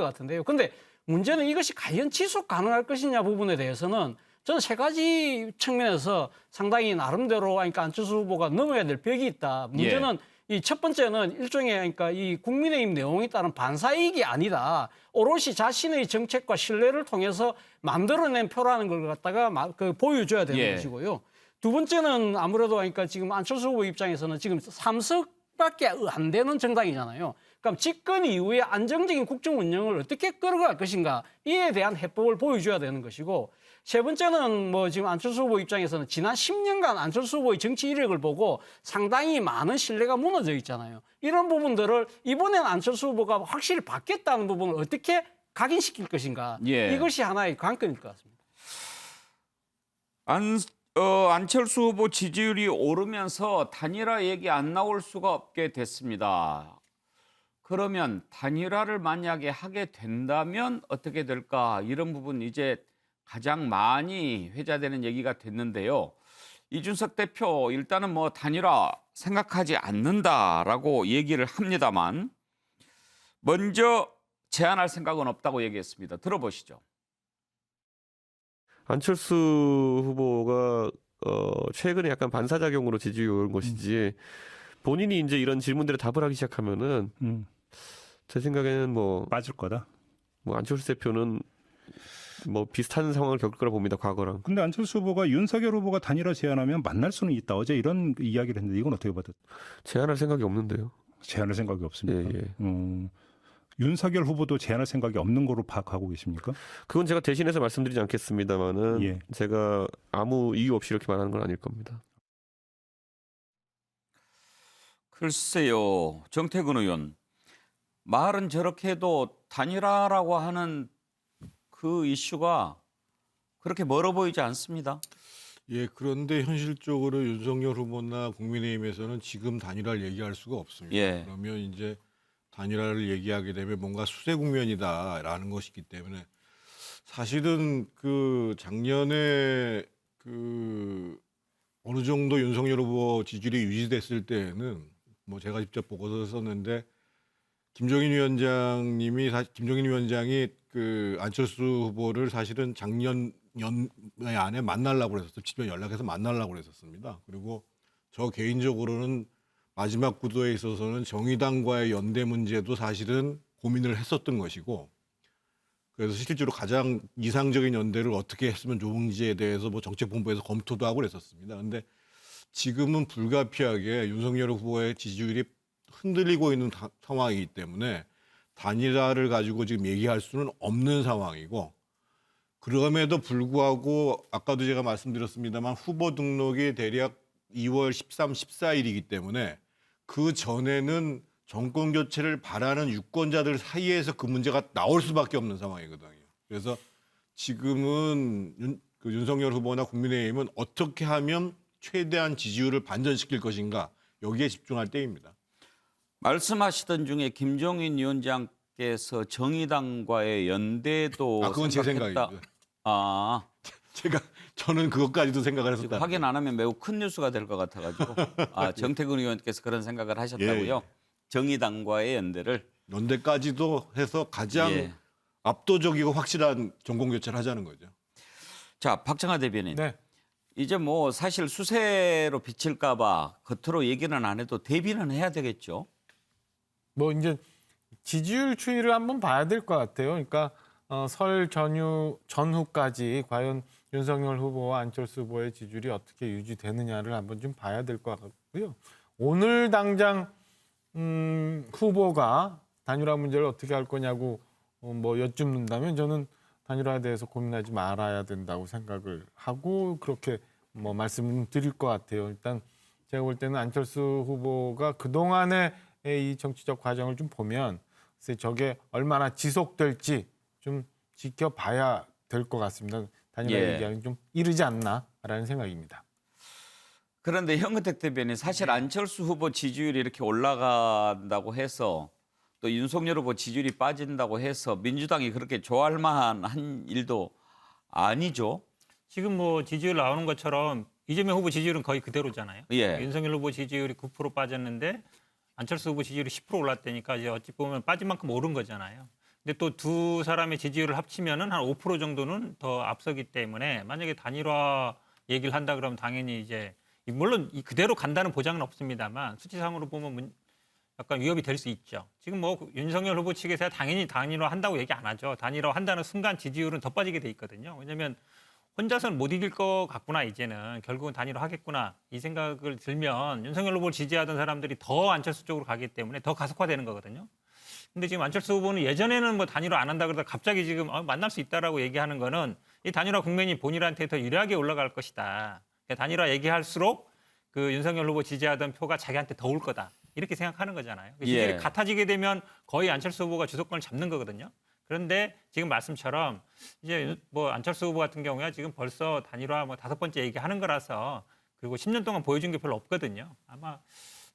Speaker 9: 같은데요. 근데 문제는 이것이 과연 지속 가능할 것이냐 부분에 대해서는 저는 세 가지 측면에서 상당히 나름대로 그러니까 안철수 후보가 넘어야 될 벽이 있다. 문제는 이 첫 번째는 일종의 그러니까 이 국민의힘 내용에 따른 반사이익이 아니다. 오롯이 자신의 정책과 신뢰를 통해서 만들어낸 표라는 걸 갖다가 보여줘야 되는 것이고요. 두 번째는 아무래도 그러니까 지금 안철수 후보 입장에서는 지금 3석밖에 안 되는 정당이잖아요. 그럼 집권 이후에 안정적인 국정 운영을 어떻게 끌어갈 것인가 이에 대한 해법을 보여줘야 되는 것이고 세 번째는 뭐 지금 안철수 후보 입장에서는 지난 10년간 안철수 후보의 정치 이력을 보고 상당히 많은 신뢰가 무너져 있잖아요. 이런 부분들을 이번엔 안철수 후보가 확실히 바뀌었다는 부분을 어떻게 각인시킬 것인가 이것이 하나의 관건일 것 같습니다.
Speaker 1: 안철수 후보 지지율이 오르면서 단일화 얘기 안 나올 수가 없게 됐습니다. 그러면 단일화를 만약에 하게 된다면 어떻게 될까? 이런 부분 이제 가장 많이 회자되는 얘기가 됐는데요. 이준석 대표 일단은 뭐 단일화 생각하지 않는다라고 얘기를 합니다만 먼저 제안할 생각은 없다고 얘기했습니다. 들어보시죠.
Speaker 6: 안철수 후보가 최근에 약간 반사작용으로 지지율이 오른 것이지 본인이 이제 이런 질문들에 답을 하기 시작하면은 제 생각에는 뭐
Speaker 13: 빠질 거다.
Speaker 6: 뭐 안철수 대표는 뭐 비슷한 상황을 겪을 거라 봅니다. 과거랑.
Speaker 13: 근데 안철수 후보가 윤석열 후보가 단일화 제안하면 만날 수는 있다. 어제 이런 이야기를 했는데 이건 어떻게 받았?
Speaker 6: 제안할 생각이 없는데요.
Speaker 13: 제안할 생각이 없습니까?
Speaker 6: 예.
Speaker 13: 윤석열 후보도 제안할 생각이 없는 거로 파악하고 계십니까?
Speaker 6: 그건 제가 대신해서 말씀드리지 않겠습니다만은 제가 아무 이유 없이 이렇게 말하는 건 아닐 겁니다.
Speaker 1: 글쎄요. 정태근 의원. 말은 저렇게 해도 단일화라고 하는 그 이슈가 그렇게 멀어 보이지 않습니다.
Speaker 2: 예, 그런데 현실적으로 윤석열 후보나 국민의힘에서는 지금 단일화를 얘기할 수가 없습니다. 그러면 이제 단일화를 얘기하게 되면 뭔가 수세 국면이다라는 것이기 때문에 사실은 그 작년에 그 어느 정도 윤석열 후보 지지율이 유지됐을 때에는 뭐 제가 직접 보고서 썼는데 김종인 위원장이 그 안철수 후보를 사실은 작년 연말 안에 만나려고 그랬었어요. 직접 연락해서 만나려고 그랬었습니다. 그리고 저 개인적으로는 마지막 구도에 있어서는 정의당과의 연대 문제도 사실은 고민을 했었던 것이고, 그래서 실제로 가장 이상적인 연대를 어떻게 했으면 좋은지에 대해서 뭐 정책본부에서 검토도 하고 그랬었습니다. 근데 지금은 불가피하게 윤석열 후보의 지지율이 흔들리고 있는 상황이기 때문에 단일화를 가지고 지금 얘기할 수는 없는 상황이고, 그럼에도 불구하고 아까도 제가 말씀드렸습니다만 후보 등록이 대략 2월 13, 14일이기 때문에 그 전에는 정권 교체를 바라는 유권자들 사이에서 그 문제가 나올 수밖에 없는 상황이거든요. 그래서 지금은 윤석열 후보나 국민의힘은 어떻게 하면 최대한 지지율을 반전시킬 것인가, 여기에 집중할 때입니다.
Speaker 1: 말씀하시던 중에 김종인 위원장께서 정의당과의 연대도
Speaker 2: 그건 제
Speaker 1: 생각했다.
Speaker 2: 생각입니다. 저는 그것까지도 생각을 했었다.
Speaker 1: 확인 안 하면 매우 큰 뉴스가 될 것 같아가지고 정태근 의원께서 그런 생각을 하셨다고요?
Speaker 2: 예.
Speaker 1: 정의당과의
Speaker 2: 연대까지도 해서 가장 압도적이고 확실한 정권 교체를 하자는 거죠.
Speaker 1: 자, 박정하 대변인.
Speaker 8: 네.
Speaker 1: 이제 뭐 사실 수세로 비칠까 봐 겉으로 얘기는 안 해도 대비는 해야 되겠죠.
Speaker 8: 뭐 이제 지지율 추이를 한번 봐야 될 것 같아요. 그러니까 설 전후까지 과연 윤석열 후보와 안철수 후보의 지지율이 어떻게 유지되느냐를 한번 좀 봐야 될 것 같고요. 오늘 당장 후보가 단일화 문제를 어떻게 할 거냐고 뭐 여쭙는다면 저는 단일화에 대해서 고민하지 말아야 된다고 생각을 하고 그렇게 뭐 말씀을 드릴 것 같아요. 일단 제가 볼 때는 안철수 후보가 그동안의 이 정치적 과정을 좀 보면 저게 얼마나 지속될지 좀 지켜봐야 될 것 같습니다. 단일화 얘기하기 좀 이르지 않나라는 생각입니다.
Speaker 1: 그런데 현근택 대변인, 사실 안철수 후보 지지율이 이렇게 올라간다고 해서 또 윤석열 후보 지지율이 빠진다고 해서 민주당이 그렇게 좋아할 만한 일도 아니죠.
Speaker 5: 지금 뭐 지지율 나오는 것처럼 이재명 후보 지지율은 거의 그대로잖아요.
Speaker 1: 예.
Speaker 5: 윤석열 후보 지지율이 9% 빠졌는데 안철수 후보 지지율이 10% 올랐다니까 이제 어찌 보면 빠진 만큼 오른 거잖아요. 근데 또 두 사람의 지지율을 합치면은 한 5% 정도는 더 앞서기 때문에 만약에 단일화 얘기를 한다 그러면 당연히 이제 물론 그대로 간다는 보장은 없습니다만 수치상으로 보면 약간 위협이 될 수 있죠. 지금 뭐 윤석열 후보 측에서 당연히 단일화 한다고 얘기 안 하죠. 단일화 한다는 순간 지지율은 더 빠지게 돼 있거든요. 왜냐하면 혼자서는 못 이길 것 같구나, 이제는 결국은 단일화 하겠구나 이 생각을 들면 윤석열 후보를 지지하던 사람들이 더 안철수 쪽으로 가기 때문에 더 가속화되는 거거든요. 근데 지금 안철수 후보는 예전에는 뭐 단일화 안 한다 그러다 갑자기 지금 만날 수 있다라고 얘기하는 거는 이 단일화 국면이 본인한테 더 유리하게 올라갈 것이다. 그러니까 단일화 얘기할수록 그 윤석열 후보 지지하던 표가 자기한테 더 올 거다. 이렇게 생각하는 거잖아요. 지지율이 같아지게 되면 거의 안철수 후보가 주도권을 잡는 거거든요. 그런데 지금 말씀처럼 이제 뭐 안철수 후보 같은 경우에 지금 벌써 단일화 뭐 5번째 얘기하는 거라서, 그리고 10년 동안 보여준 게 별로 없거든요. 아마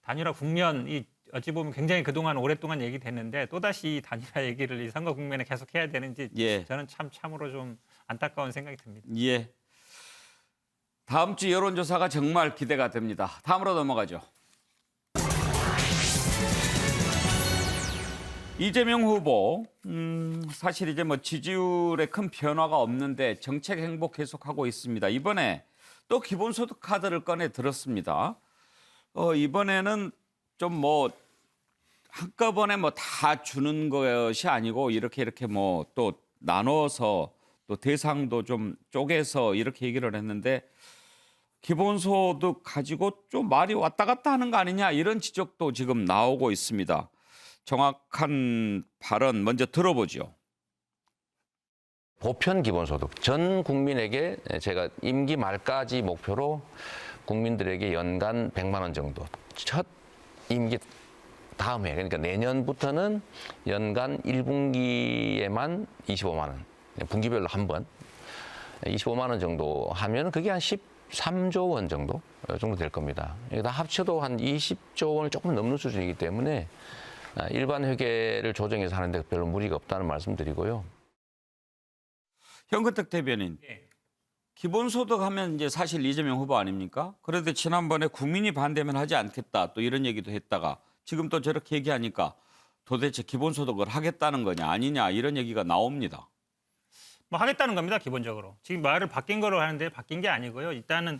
Speaker 5: 단일화 국면이 어찌 보면 굉장히 그동안 오랫동안 얘기됐는데 또다시 단일화 얘기를 이 선거 국면에 계속 해야 되는지 저는 참으로 좀 안타까운 생각이 듭니다.
Speaker 1: 예. 다음 주 여론조사가 정말 기대가 됩니다. 다음으로 넘어가죠. 이재명 후보, 사실 이제 뭐 지지율에 큰 변화가 없는데 정책 행보 계속하고 있습니다. 이번에 또 기본소득 카드를 꺼내 들었습니다. 이번에는 좀 뭐 한꺼번에 뭐 다 주는 것이 아니고 이렇게 뭐 또 나눠서 또 대상도 좀 쪼개서 이렇게 얘기를 했는데, 기본소득 가지고 좀 말이 왔다 갔다 하는 거 아니냐, 이런 지적도 지금 나오고 있습니다. 정확한 발언 먼저 들어보죠.
Speaker 14: 보편 기본소득 전 국민에게 제가 임기 말까지 목표로 국민들에게 연간 100만 원 정도, 첫 임기 다음 해, 그러니까 내년부터는 연간 1분기에만 25만 원, 분기별로 한 번 25만 원 정도 하면 그게 한 13조 원 정도 될 겁니다. 다 합쳐도 한 20조 원을 조금 넘는 수준이기 때문에 일반 회계를 조정해서 하는데 별로 무리가 없다는 말씀 드리고요.
Speaker 1: 현근택 대변인, 기본소득 하면 이제 사실 이재명 후보 아닙니까? 그런데 지난번에 국민이 반대면 하지 않겠다 또 이런 얘기도 했다가 지금 또 저렇게 얘기하니까 도대체 기본소득을 하겠다는 거냐 아니냐 이런 얘기가 나옵니다.
Speaker 5: 뭐 하겠다는 겁니다, 기본적으로. 지금 말을 바뀐 거로 하는데 바뀐 게 아니고요. 일단은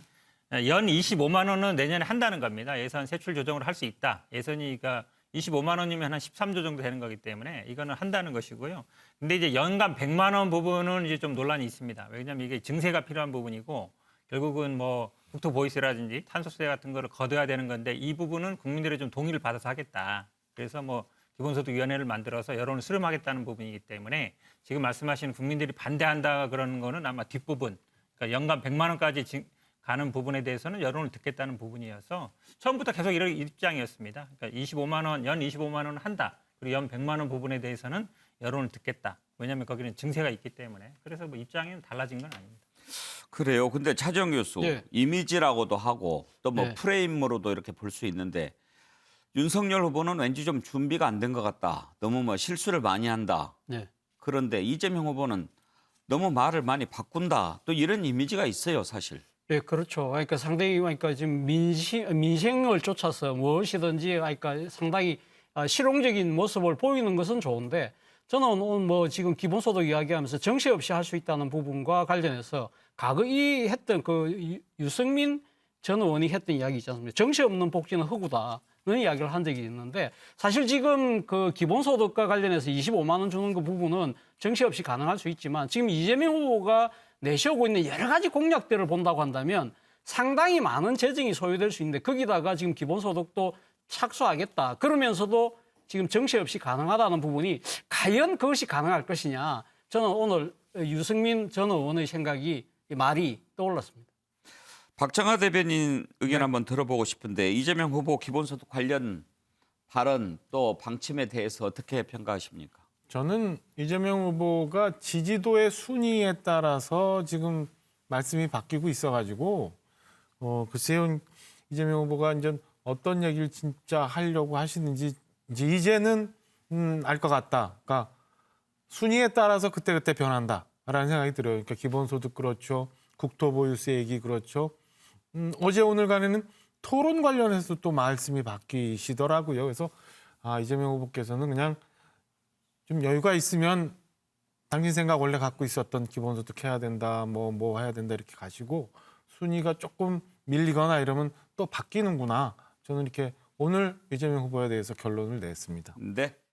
Speaker 5: 연 25만 원은 내년에 한다는 겁니다. 예산 세출 조정을 할 수 있다. 예산이 그러니까 25만 원이면 한 13조 정도 되는 거기 때문에 이거는 한다는 것이고요. 근데 이제 연간 100만 원 부분은 이제 좀 논란이 있습니다. 왜냐하면 이게 증세가 필요한 부분이고 결국은 뭐 국토보유세라든지 탄소세 같은 거를 걷어야 되는 건데 이 부분은 국민들의 좀 동의를 받아서 하겠다. 그래서 뭐 기본소득위원회를 만들어서 여론을 수렴하겠다는 부분이기 때문에 지금 말씀하신 국민들이 반대한다 그러는 거는 아마 뒷부분, 그러니까 연간 100만 원까지 가는 부분에 대해서는 여론을 듣겠다는 부분이어서 처음부터 계속 이런 입장이었습니다. 그러니까 25만 원, 연 25만 원은 한다. 그리고 연 100만 원 부분에 대해서는 여론을 듣겠다. 왜냐하면 거기는 증세가 있기 때문에. 그래서 뭐 입장이 달라진 건 아닙니다.
Speaker 1: 그래요. 근데 차정 교수
Speaker 9: 예.
Speaker 1: 이미지라고도 하고 또 뭐
Speaker 9: 네.
Speaker 1: 프레임으로도 이렇게 볼 수 있는데 윤석열 후보는 왠지 좀 준비가 안 된 것 같다. 너무 뭐 실수를 많이 한다.
Speaker 9: 네.
Speaker 1: 그런데 이재명 후보는 너무 말을 많이 바꾼다. 또 이런 이미지가 있어요, 사실.
Speaker 9: 네, 그렇죠. 그러니까 상당히 그러니까 지금 민생을 쫓아서 무엇이든지 그러니까 상당히 실용적인 모습을 보이는 것은 좋은데 저는 오늘 뭐 지금 기본소득 이야기하면서 정시 없이 할 수 있다는 부분과 관련해서 과거 이 했던 그 유승민 전 의원이 했던 이야기 있지 않습니까? 정시 없는 복지는 허구다. 는 이야기를 한 적이 있는데 사실 지금 그 기본소득과 관련해서 25만 원 주는 그 부분은 정시 없이 가능할 수 있지만 지금 이재명 후보가 내세우고 있는 여러 가지 공약들을 본다고 한다면 상당히 많은 재정이 소요될 수 있는데 거기다가 지금 기본소득도 착수하겠다. 그러면서도 지금 정시 없이 가능하다는 부분이 과연 그것이 가능할 것이냐. 저는 오늘 유승민 전 의원의 생각이 말이 떠올랐습니다.
Speaker 1: 박정하 대변인 의견 한번 들어보고 싶은데 이재명 후보 기본소득 관련 발언 또 방침에 대해서 어떻게 평가하십니까?
Speaker 8: 저는 이재명 후보가 지지도의 순위에 따라서 지금 말씀이 바뀌고 있어가지고 글쎄요 이재명 후보가 이제 어떤 얘기를 진짜 하려고 하시는지 이제는 알 것 같다. 그러니까 순위에 따라서 그때그때 변한다라는 생각이 들어요. 그러니까 기본소득 그렇죠, 국토보유세 얘기 그렇죠. 어제 오늘 간에는 토론 관련해서 또 말씀이 바뀌시더라고요. 그래서 이재명 후보께서는 그냥 좀 여유가 있으면 당신 생각 원래 갖고 있었던 기본소득 해야 된다, 뭐 해야 된다 이렇게 가시고 순위가 조금 밀리거나 이러면 또 바뀌는구나. 저는 이렇게 오늘 이재명 후보에 대해서 결론을 냈습니다.
Speaker 1: 네.